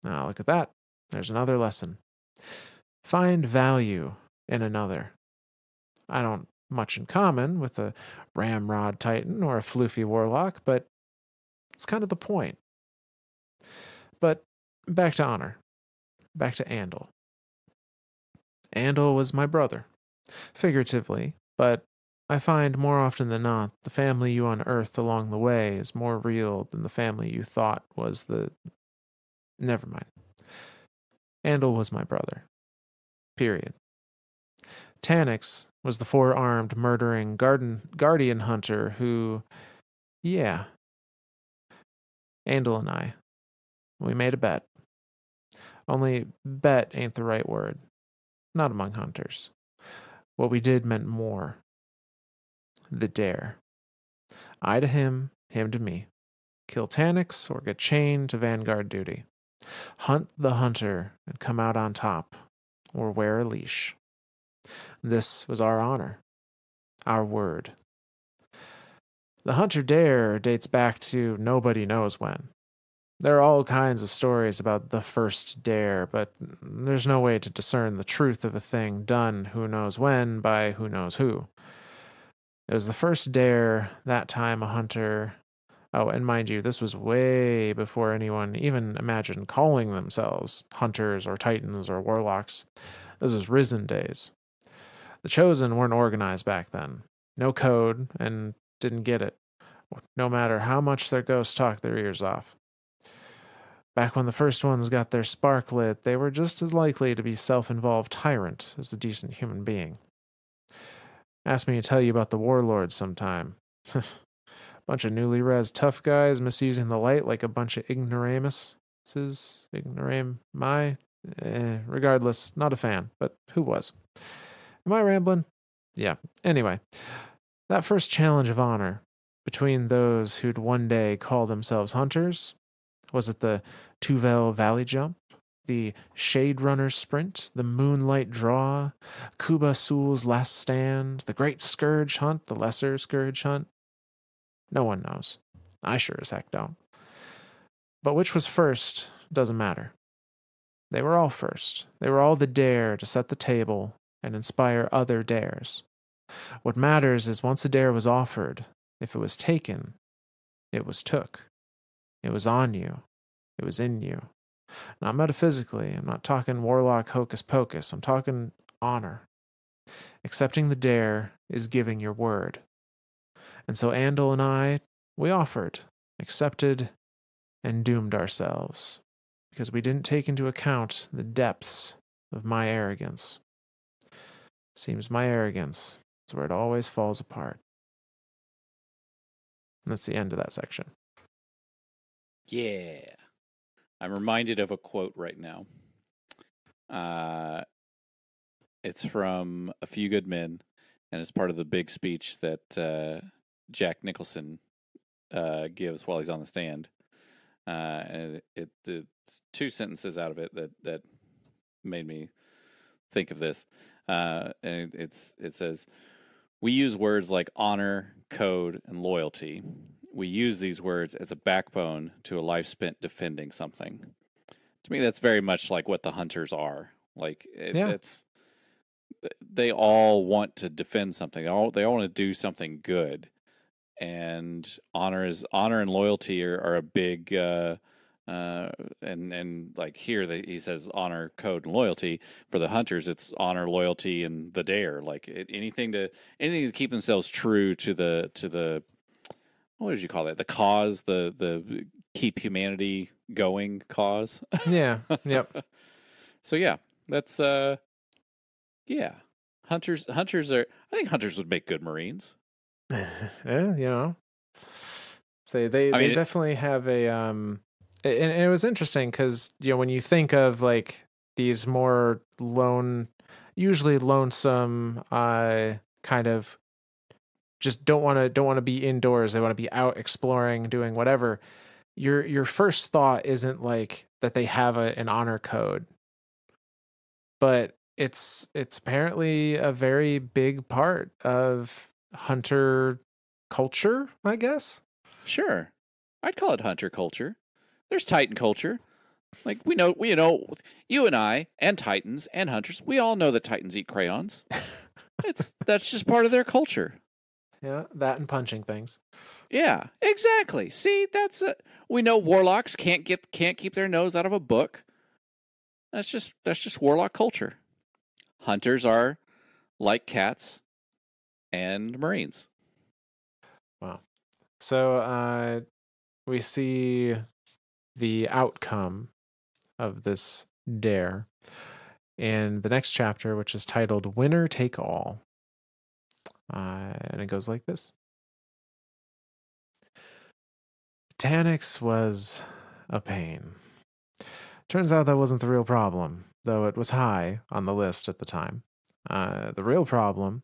Now, look at that. There's another lesson. Find value in another. I don't much in common with a ramrod titan or a floofy warlock, but it's kind of the point. But back to honor. Back to Andal. Andal was my brother, figuratively, but I find more often than not the family you unearthed along the way is more real than the family you thought was the. Never mind. Andal was my brother. Period. Tanix was the four-armed, murdering guardian hunter who. Yeah. Andal and I. We made a bet. Only bet ain't the right word. Not among hunters. What we did meant more. The dare. I to him, him to me. Kill Tanix or get chained to vanguard duty. Hunt the hunter and come out on top, or wear a leash. This was our honor, our word. The hunter dare dates back to nobody knows when. There are all kinds of stories about the first dare, but there's no way to discern the truth of a thing done who knows when by who knows who. It was the first dare, that time a hunter. Oh, and mind you, this was way before anyone even imagined calling themselves hunters or titans or warlocks. This was Risen days. The Chosen weren't organized back then. No code, and didn't get it, no matter how much their ghosts talked their ears off. Back when the first ones got their spark lit, they were just as likely to be self-involved tyrant as a decent human being. Ask me to tell you about the warlords sometime. Bunch of newly res tough guys misusing the light like a bunch of ignoramuses. Regardless, not a fan, but who was? Am I rambling? Yeah. Anyway, that first challenge of honor between those who'd one day call themselves hunters. Was it the Tuvel Valley Jump? The Shade Runner Sprint? The Moonlight Draw? Kuba Sul's Last Stand? The Great Scourge Hunt? The Lesser Scourge Hunt? No one knows. I sure as heck don't. But which was first doesn't matter. They were all first. They were all the dare to set the table and inspire other dares. What matters is once a dare was offered, if it was taken, it was took. It was on you. It was in you. Not metaphysically. I'm not talking warlock hocus pocus. I'm talking honor. Accepting the dare is giving your word. And so Andal and I, we offered, accepted, and doomed ourselves. Because we didn't take into account the depths of my arrogance. Seems my arrogance is where it always falls apart. And that's the end of that section. Yeah. I'm reminded of a quote right now. It's from A Few Good Men, and it's part of the big speech that Jack Nicholson gives while he's on the stand. And it's two sentences out of it that made me think of this. And it says, "We use words like honor, code, and loyalty. We use these words as a backbone to a life spent defending something." To me, that's very much like what the hunters are. Like it's they all want to defend something. They all want to do something good, and honor and loyalty are a big. And like here, he says honor, code, and loyalty. For the hunters, it's honor, loyalty, and the dare. Like anything to keep themselves true to the what did you call that? The cause, the keep humanity going cause. Yeah. Yep. So yeah, that's yeah. Hunters are. I think hunters would make good Marines. Yeah, say they definitely have a and it was interesting because when you think of like these more usually lonesome kind of just don't want to be indoors, they want to be out exploring, doing whatever, your first thought isn't like that they have an honor code, but it's apparently a very big part of hunter culture, I guess. Sure, I'd call it hunter culture. There's Titan culture. Like we know, you and I and Titans and hunters, we all know that Titans eat crayons. That's just part of their culture. Yeah, that and punching things. Yeah, exactly. See, that's it. We know warlocks can't keep their nose out of a book. That's just warlock culture. hunters are like cats and Marines. Wow. So we see the outcome of this dare in the next chapter, which is titled Winner Take All. And it goes like this. Cayde-6 was a pain. Turns out that wasn't the real problem, though it was high on the list at the time. The real problem,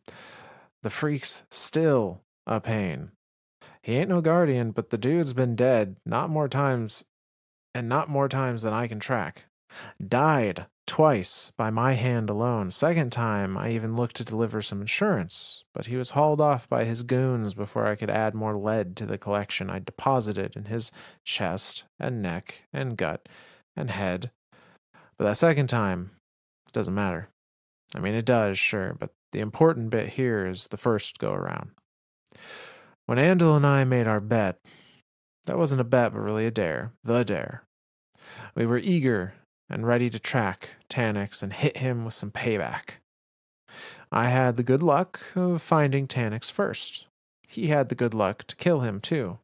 the freak's still a pain. He ain't no guardian, but the dude's been dead not more times than I can track. Died twice by my hand alone. Second time, I even looked to deliver some insurance, but he was hauled off by his goons before I could add more lead to the collection I'd deposited in his chest and neck and gut and head. But that second time, it doesn't matter. I mean, it does, sure, but the important bit here is the first go around. When Andal and I made our bet, that wasn't a bet, but really a dare. The dare. We were eager and ready to track Cayde-6 and hit him with some payback. I had the good luck of finding Cayde-6 first. He had the good luck to kill him, too.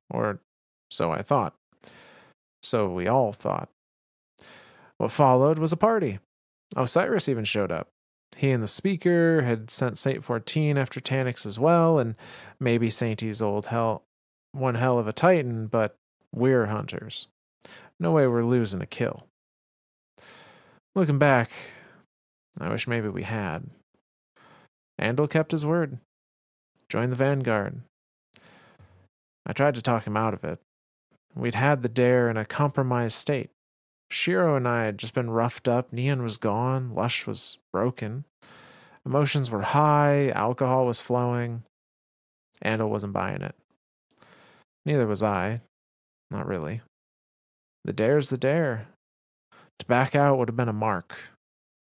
Or so I thought. So we all thought. What followed was a party. Osiris even showed up. He and the speaker had sent Saint 14 after Cayde-6 as well, and maybe Saintie's one hell of a titan, but we're hunters. No way we're losing a kill. Looking back, I wish maybe we had. Andal kept his word. Joined the Vanguard. I tried to talk him out of it. We'd had the dare in a compromised state. Shiro and I had just been roughed up, Neon was gone, Lush was broken. Emotions were high, alcohol was flowing. Andal wasn't buying it. Neither was I. Not really. The dare's the dare. To back out would have been a mark.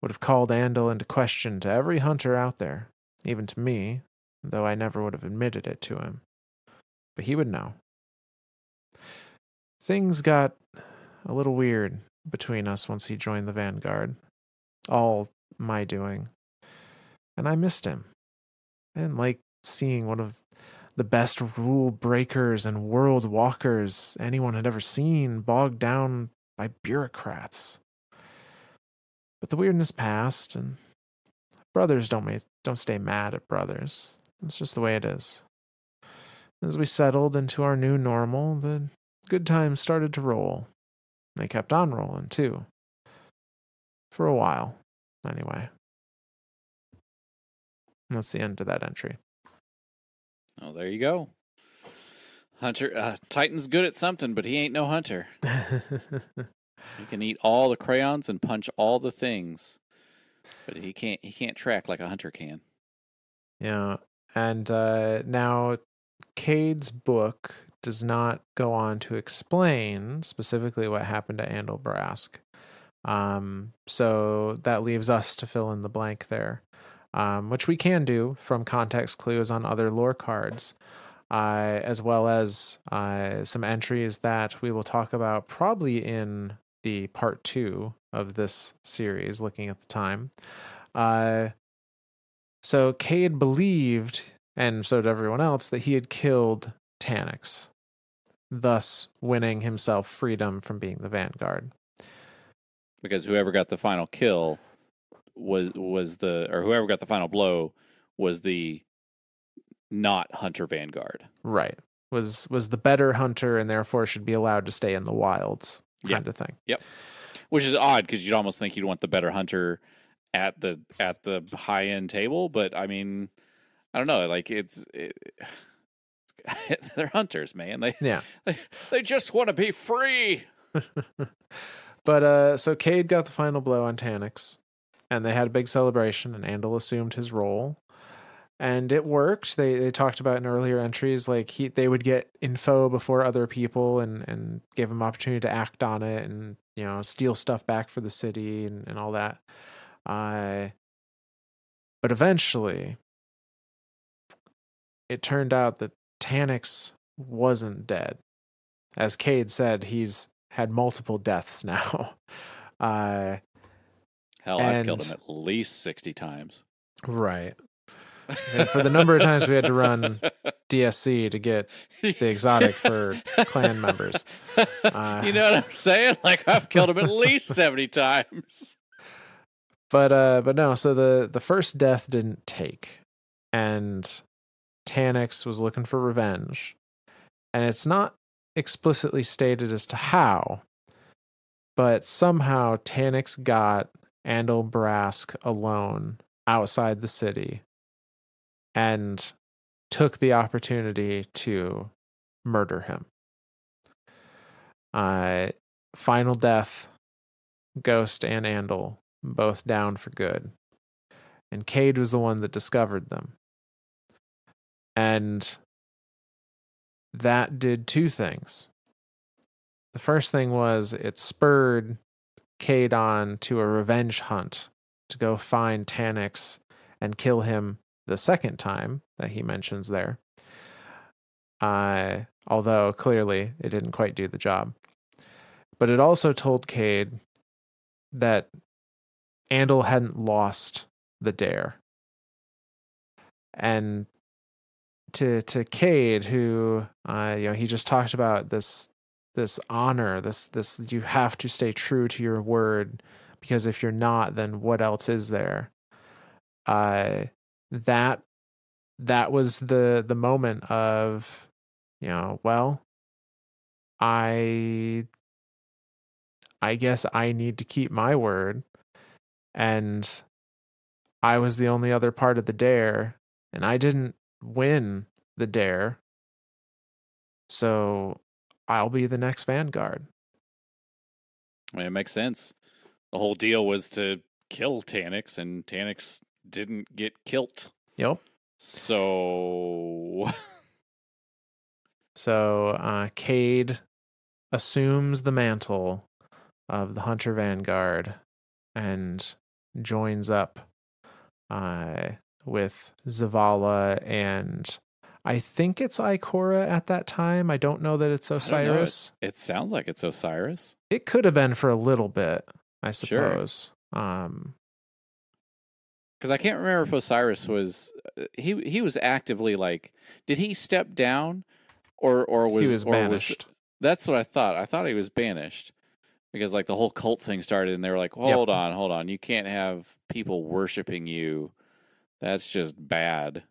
Would have called Andal into question to every hunter out there. Even to me, though I never would have admitted it to him. But he would know. Things got a little weird between us once he joined the Vanguard. All my doing. And I missed him. I didn't like seeing one of the best rule breakers and world walkers anyone had ever seen bogged down by bureaucrats. But the weirdness passed, and brothers don't stay mad at brothers. It's just the way it is. As we settled into our new normal, the good times started to roll. They kept on rolling, too. For a while, anyway. And that's the end of that entry. Oh, there you go. Hunter, Titan's good at something, but he ain't no hunter. He can eat all the crayons and punch all the things, but he can't track like a hunter can. Yeah, and now Cayde's book does not go on to explain specifically what happened to Andal Brask. So that leaves us to fill in the blank there, which we can do from context clues on other lore cards, as well as some entries that we will talk about probably in the part 2 of this series, looking at the time. So Cayde believed, and so did everyone else, that he had killed Cayde-6, thus winning himself freedom from being the Vanguard. Because whoever got the final kill whoever got the final blow was the not hunter Vanguard. Right. Was the better hunter and therefore should be allowed to stay in the wilds, kind of thing. Yep. Which is odd because you'd almost think you'd want the better hunter at the high end table, but I mean, I don't know. Like they're hunters, man. They just want to be free. But so Cayde got the final blow on Cayde-6, and they had a big celebration, and Andal assumed his role. And it worked. They talked about in earlier entries, like they would get info before other people and give him opportunity to act on it and, steal stuff back for the city and all that. But eventually, it turned out that Cayde-6 wasn't dead. As Cayde said, he's had multiple deaths now. Hell, I've killed him And at least 60 times. right. And for the number of times we had to run DSC to get the exotic for clan members. You know what I'm saying? Like, I've killed him at least 70 times. But no, so the first death didn't take. And Tannix was looking for revenge. And it's not explicitly stated as to how, but somehow Tannix got Andal Brask alone outside the city and took the opportunity to murder him. Final death, Ghost and Andal both down for good. And Cayde was the one that discovered them. And that did two things. The first thing was it spurred Cayde on to a revenge hunt to go find Tannix and kill him the second time that he mentions there. Although clearly it didn't quite do the job. But it also told Cayde that Andal hadn't lost the dare. And to Cayde, who he just talked about this honor, this you have to stay true to your word, because if you're not, then what else is there? That was the moment of, well, I guess I need to keep my word, and I was the only other part of the dare, and I didn't win the dare, so I'll be the next Vanguard. I mean, it makes sense. The whole deal was to kill Tannix, and Tannix didn't get killed. Yep. So Cayde assumes the mantle of the Hunter Vanguard and joins up with Zavala, and I think it's Ikora at that time. I don't know that it's Osiris. It sounds like it's Osiris. It could have been for a little bit, I suppose. Sure. Because I can't remember if Osiris was he was actively, like, did he step down or was he was banished? That's what I thought. I thought he was banished because, like, the whole cult thing started, and they were like, hold on, you can't have people worshiping you. That's just bad.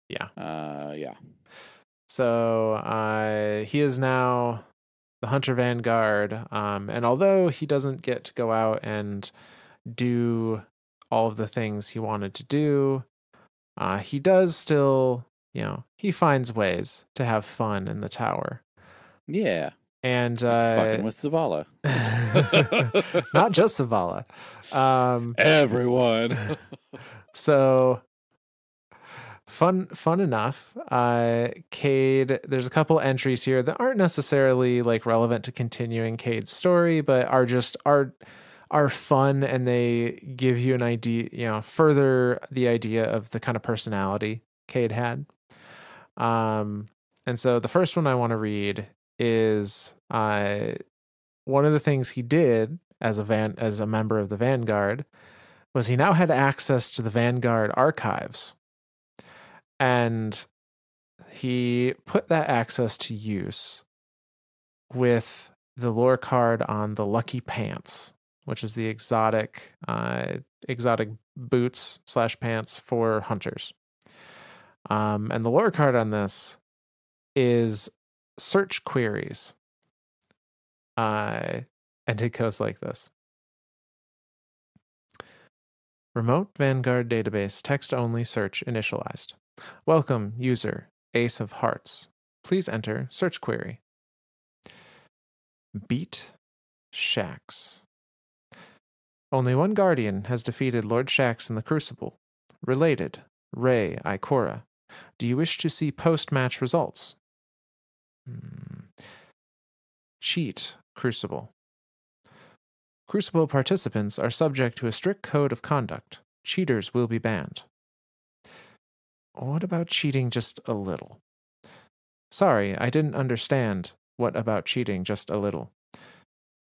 Yeah. Yeah. So he is now the Hunter Vanguard, and although he doesn't get to go out and do all of the things he wanted to do, he does still, he finds ways to have fun in the tower. Yeah. And fucking with Zavala. Not just Zavala. Everyone. So fun enough. Cayde, there's a couple entries here that aren't necessarily like relevant to continuing Cayde's story, but are fun, and they give you an idea, further the idea of the kind of personality Cayde had. And so the first one I want to read is one of the things he did as a member of the Vanguard was he now had access to the Vanguard archives, and he put that access to use with the lore card on the Lucky Pants, which is the exotic boots / pants for hunters. And the lore card on this is search queries. And it goes like this. Remote Vanguard database text-only search initialized. Welcome, user, Ace of Hearts. Please enter search query. Beat Shax. Only one Guardian has defeated Lord Shax in the Crucible. Related, Ray Ikora. Do you wish to see post-match results? Cheat Crucible. Crucible participants are subject to a strict code of conduct. Cheaters will be banned. What about cheating just a little? Sorry, I didn't understand. What about cheating just a little?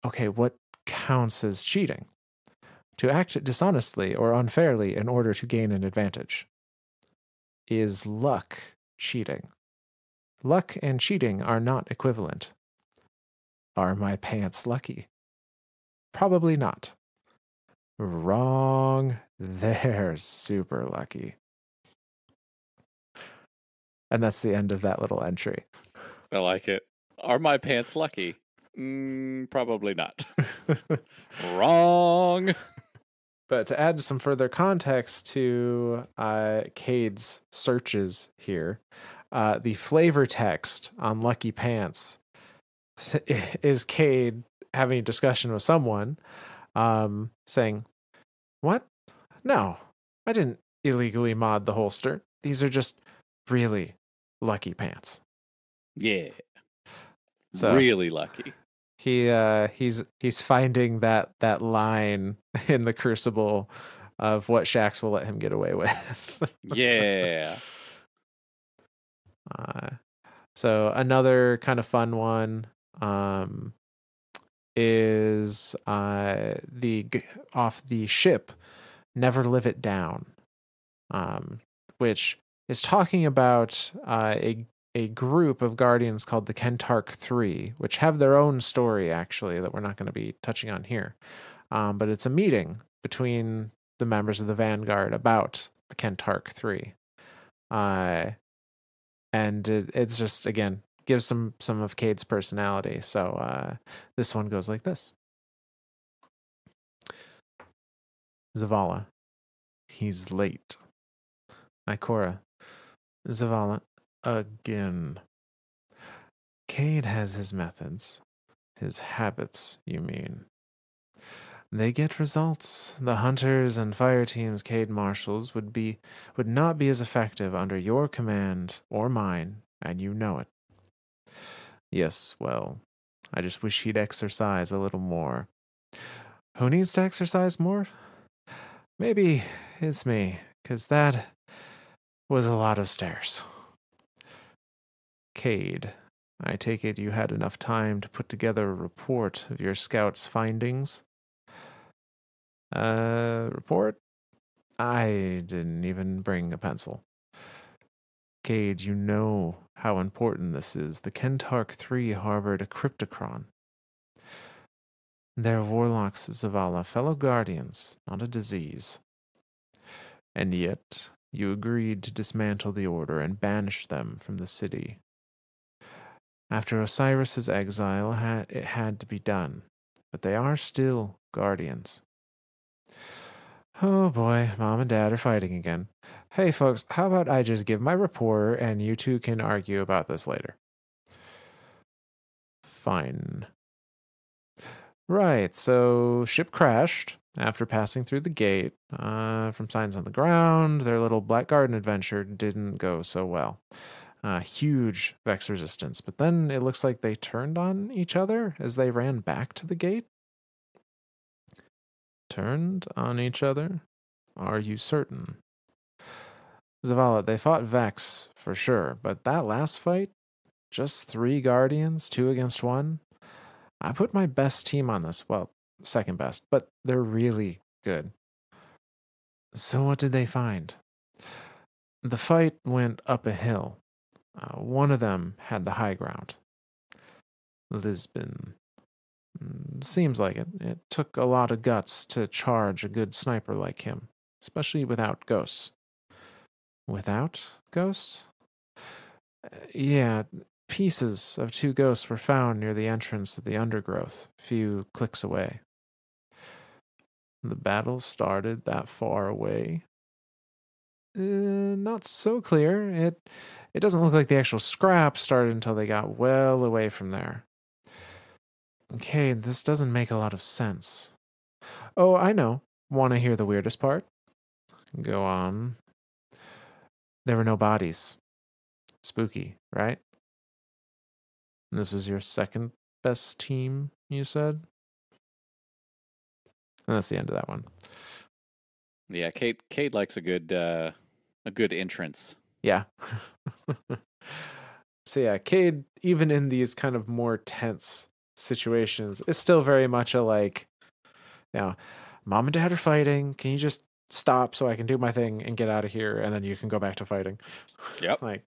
Okay, what counts as cheating? to act dishonestly or unfairly in order to gain an advantage. Is luck cheating? Luck and cheating are not equivalent. Are my pants lucky? Probably not. Wrong. They're super lucky. And that's the end of that little entry. I like it. Are my pants lucky? Probably not. Wrong. But to add some further context to Cayde's searches here, the flavor text on Lucky Pants is Cayde having a discussion with someone, saying, "What? No, I didn't illegally mod the holster. These are just really lucky pants." Yeah. So really lucky. He's finding that line in the crucible of what Shaxx will let him get away with. Yeah. So another kind of fun one is off the ship Never Live It Down, which is talking about a group of guardians called the Kentark-3, which have their own story, actually, that we're not going to be touching on here. But it's a meeting between the members of the Vanguard about the Kentark-3. And it's just, again, gives some of Cayde's personality. So this one goes like this. Zavala. He's late. Ikora. Zavala. Again. Cayde has his methods. His habits, you mean. They get results. The hunters and fire teams Cayde marshals would not be as effective under your command or mine, and you know it. Yes, well, I just wish he'd exercise a little more. Who needs to exercise more? Maybe it's me, 'cause that was a lot of stairs. Cayde, I take it you had enough time to put together a report of your scouts' findings? Report? I didn't even bring a pencil. Cayde, you know how important this is. The Kentark-3 harbored a cryptocron. They're warlocks, Zavala, fellow guardians, not a disease. And yet, you agreed to dismantle the order and banish them from the city. After Osiris's exile, it had to be done, but they are still guardians. Oh boy, Mom and Dad are fighting again. Hey folks, how about I just give my report and you two can argue about this later? Fine. Right, so ship crashed after passing through the gate. From signs on the ground, their little Black Garden adventure didn't go so well. Huge Vex resistance, but then it looks like they turned on each other as they ran back to the gate. Turned on each other? Are you certain? Zavala, they fought Vex, for sure, but that last fight? Just 3 Guardians, 2 against 1? I put my best team on this. Well, second best, but they're really good. So what did they find? The fight went up a hill. One of them had the high ground. Lisbon. Seems like it. It took a lot of guts to charge a good sniper like him, especially without ghosts. Without ghosts? Yeah, pieces of 2 ghosts were found near the entrance of the undergrowth, a few clicks away. The battle started that far away? Not so clear. It doesn't look like the actual scrap started until they got well away from there. Okay, this doesn't make a lot of sense. Oh, I know. Want to hear the weirdest part? Go on. There were no bodies. Spooky, right? And this was your second best team, you said? And that's the end of that one. Yeah, Cayde likes a good entrance. Yeah. So yeah, Cayde, even in these kind of more tense situations, is still very much a like, you know, Mom and Dad are fighting. Can you just stop so I can do my thing and get out of here, and then you can go back to fighting? Yep. Like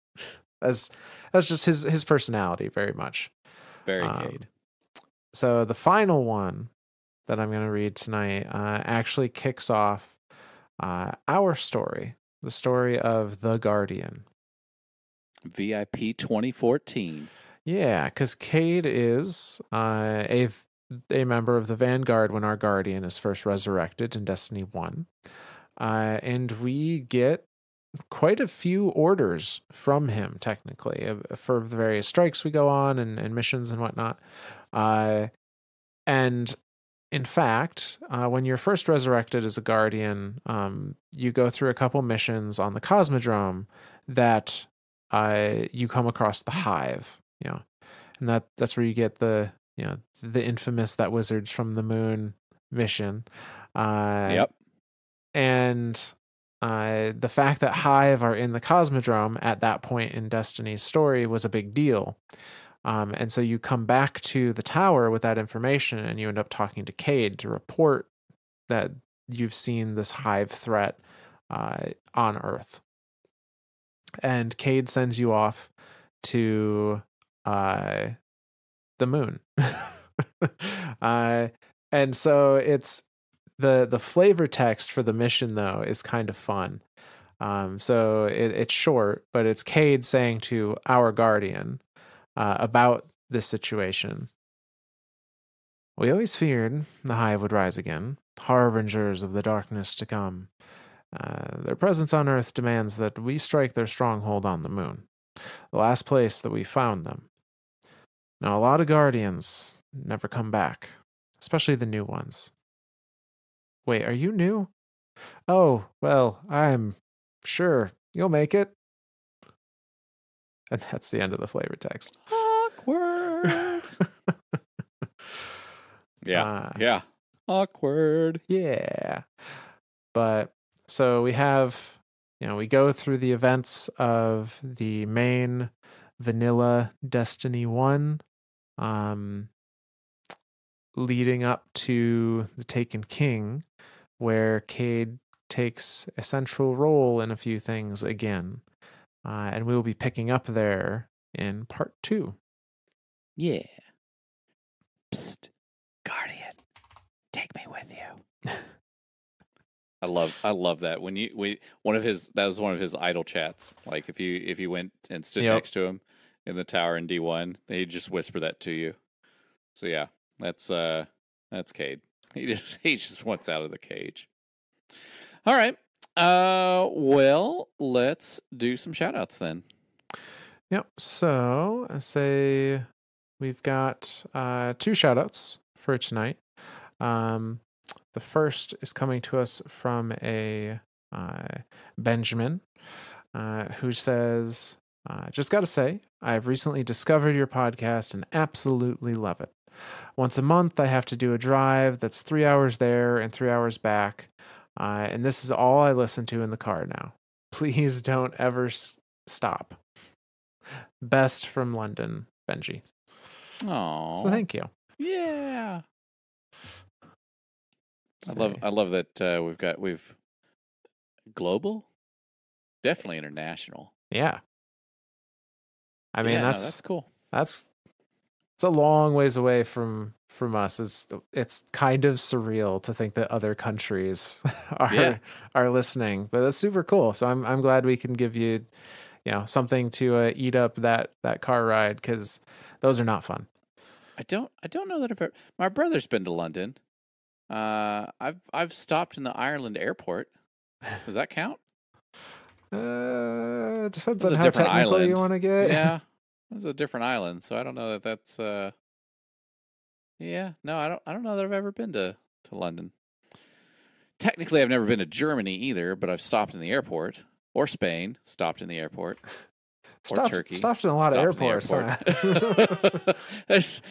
that's just his personality very much. Very Cayde. So the final one that I'm going to read tonight actually kicks off our story, the story of the Guardian. VIP 2014. Yeah, because Cayde is a member of the Vanguard when our Guardian is first resurrected in Destiny 1. And we get quite a few orders from him, technically, for the various strikes we go on and missions and whatnot. And in fact, when you're first resurrected as a Guardian, you go through a couple missions on the Cosmodrome that you come across the Hive, and that's where you get the the infamous "that wizards from the moon" mission. Yep. And the fact that Hive are in the Cosmodrome at that point in Destiny's story was a big deal. And so you come back to the tower with that information, and you end up talking to Cayde to report that you've seen this Hive threat on Earth. And Cayde sends you off to the moon. And so it's the flavor text for the mission, though, is kind of fun. So it's short, but it's Cayde saying to our Guardian about this situation. We always feared the Hive would rise again, harbingers of the darkness to come. Their presence on Earth demands that we strike their stronghold on the moon, the last place that we found them. Now, a lot of Guardians never come back, especially the new ones. Wait, are you new? Oh, well, I'm sure you'll make it. And that's the end of the flavor text. Awkward. Yeah. Awkward. Yeah. But so we have, we go through the events of the main vanilla Destiny 1, leading up to the Taken King, where Cayde takes a central role in a few things again. And we will be picking up there in part 2. Yeah. Psst, Guardian, take me with you. I love that. That was one of his idle chats. Like if you went and stood next to him in the tower in D1, he'd just whisper that to you. So yeah, that's Cayde. He just wants out of the cage. All right. Well, let's do some shout outs then. Yep. So I say we've got 2 shout outs for tonight. The first is coming to us from a Benjamin who says, just got to say, I've recently discovered your podcast and absolutely love it. Once a month, I have to do a drive that's 3 hours there and 3 hours back. And this is all I listen to in the car now. Please don't ever stop. Best from London, Benji. Oh, so thank you. Yeah. I love that we've global, definitely international. Yeah. I mean, that's cool. It's a long ways away from us. It's kind of surreal to think that other countries are listening, but that's super cool. So I'm glad we can give you, something to eat up that car ride, because those are not fun. I don't know that my brother's been to London. I've stopped in the Ireland airport. Does that count? It depends on how technical you want to get. Yeah, it's a different island, so I don't know that that's. Yeah, no, I don't know that I've ever been to London. Technically, I've never been to Germany either, but I've stopped in the airport, or Spain, stopped in the airport. Or Turkey. Stopped in a lot of airports. It's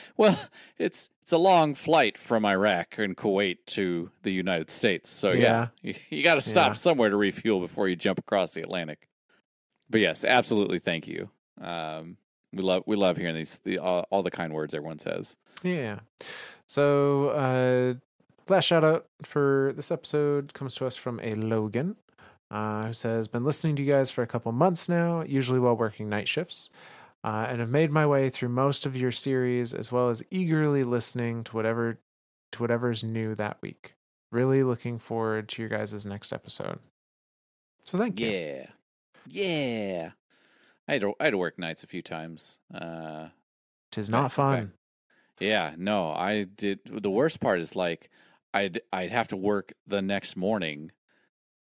a long flight from Iraq and Kuwait to the United States. So yeah you got to stop somewhere to refuel before you jump across the Atlantic. But yes, absolutely. Thank you. We love hearing all the kind words everyone says. Yeah. So last shout out for this episode comes to us from a Logan, who says, "Been listening to you guys for a couple months now, usually while working night shifts, and have made my way through most of your series, as well as eagerly listening to whatever's new that week. Really looking forward to your guys' next episode." So thank you. Yeah. I had to work nights a few times. Tis not fun. Yeah, no, I did. The worst part is like I'd have to work the next morning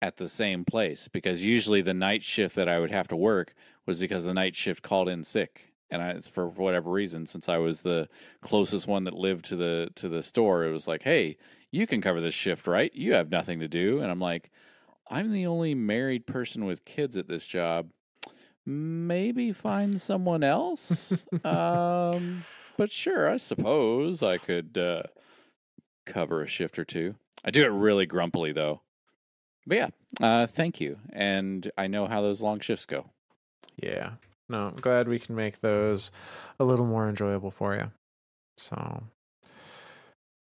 at the same place, because usually the night shift that I would have to work was because the night shift called in sick, and it's for whatever reason, since I was the closest one that lived to the store, it was like, hey, you can cover this shift, right? You have nothing to do, and I'm like, I'm the only married person with kids at this job. Maybe find someone else. But sure, I suppose I could cover a shift or two. I do it really grumpily though. But yeah, thank you. And I know how those long shifts go. Yeah. No, I'm glad we can make those a little more enjoyable for you. So,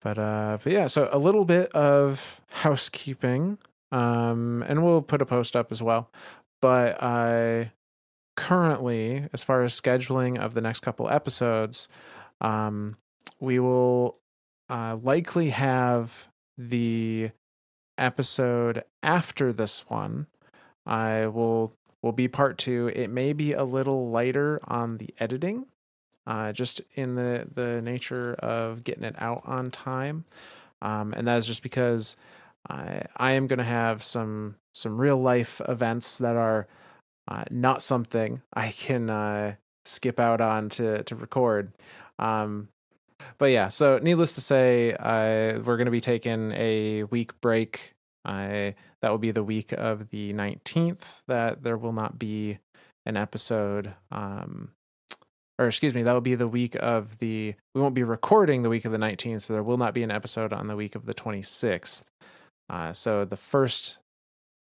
but yeah, so a little bit of housekeeping, and we'll put a post up as well. But currently, as far as scheduling of the next couple episodes, we will likely have the episode after this one. I will be part 2. It may be a little lighter on the editing, just in the nature of getting it out on time, and that is just because I am going to have some real life events that are not something I can skip out on to record. But yeah, so needless to say, we're going to be taking a week break. That will be the week of the 19th that there will not be an episode. Or excuse me, that will be the week of we won't be recording the week of the 19th, so there will not be an episode on the week of the 26th. So the first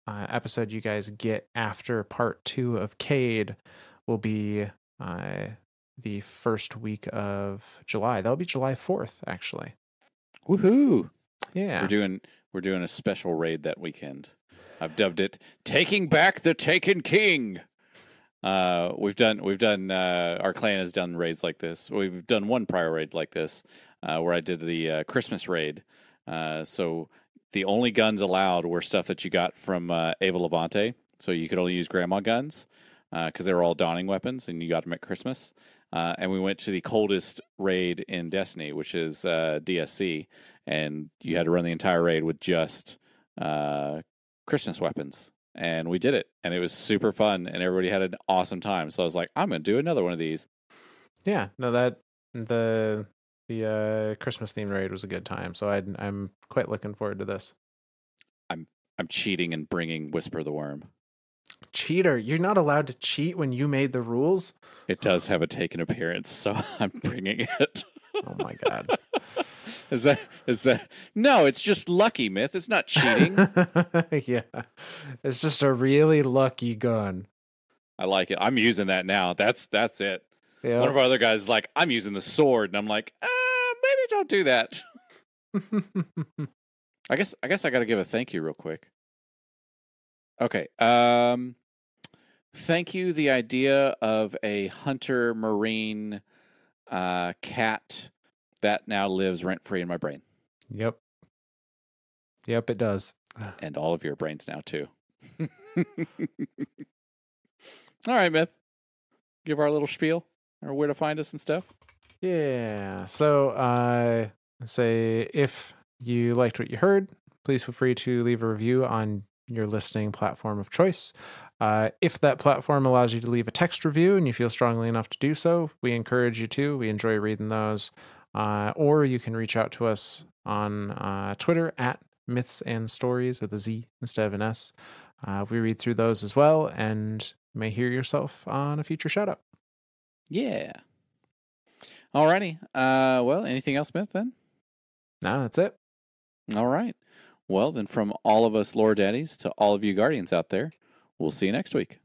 episode you guys get after part 2 of Cayde will be the first week of July. That'll be July 4th, actually. Woohoo! Yeah. We're doing a special raid that weekend. I've dubbed it "Taking Back the Taken King." We've done our clan has done raids like this. We've done one prior raid like this, where I did the Christmas raid. So the only guns allowed were stuff that you got from Ava Levante. So you could only use grandma guns, because they were all Dawning weapons, and you got them at Christmas. And we went to the coldest raid in Destiny, which is DSC, and you had to run the entire raid with just Christmas weapons. And we did it, and it was super fun, and everybody had an awesome time. So I was like, I'm going to do another one of these. Yeah, no, the Christmas themed raid was a good time. So I'm quite looking forward to this. I'm cheating and bringing Whisper the Worm. Cheater! You're not allowed to cheat when you made the rules. It does have a taken appearance, so I'm bringing it. Oh my god! Is that? No, it's just lucky, Myth. It's not cheating. Yeah, it's just a really lucky gun. I like it. I'm using that now. That's it. Yep. One of our other guys is like, I'm using the sword, and I'm like, maybe don't do that. I guess I got to give a thank you real quick. Okay. Thank you. The idea of a hunter marine cat that now lives rent free in my brain. Yep, it does. And all of your brains now too. All right, Myth. Give our little spiel or where to find us and stuff. Yeah. So say if you liked what you heard, please feel free to leave a review on your listening platform of choice. If that platform allows you to leave a text review and you feel strongly enough to do so, we encourage you to. We enjoy reading those. Or you can reach out to us on Twitter at Myths and Stories with a Z instead of an S. We read through those as well and may hear yourself on a future shout out. Yeah. Alrighty. Well, anything else, Myth, then? No, that's it. All right. Well, then from all of us lore daddies to all of you guardians out there, we'll see you next week.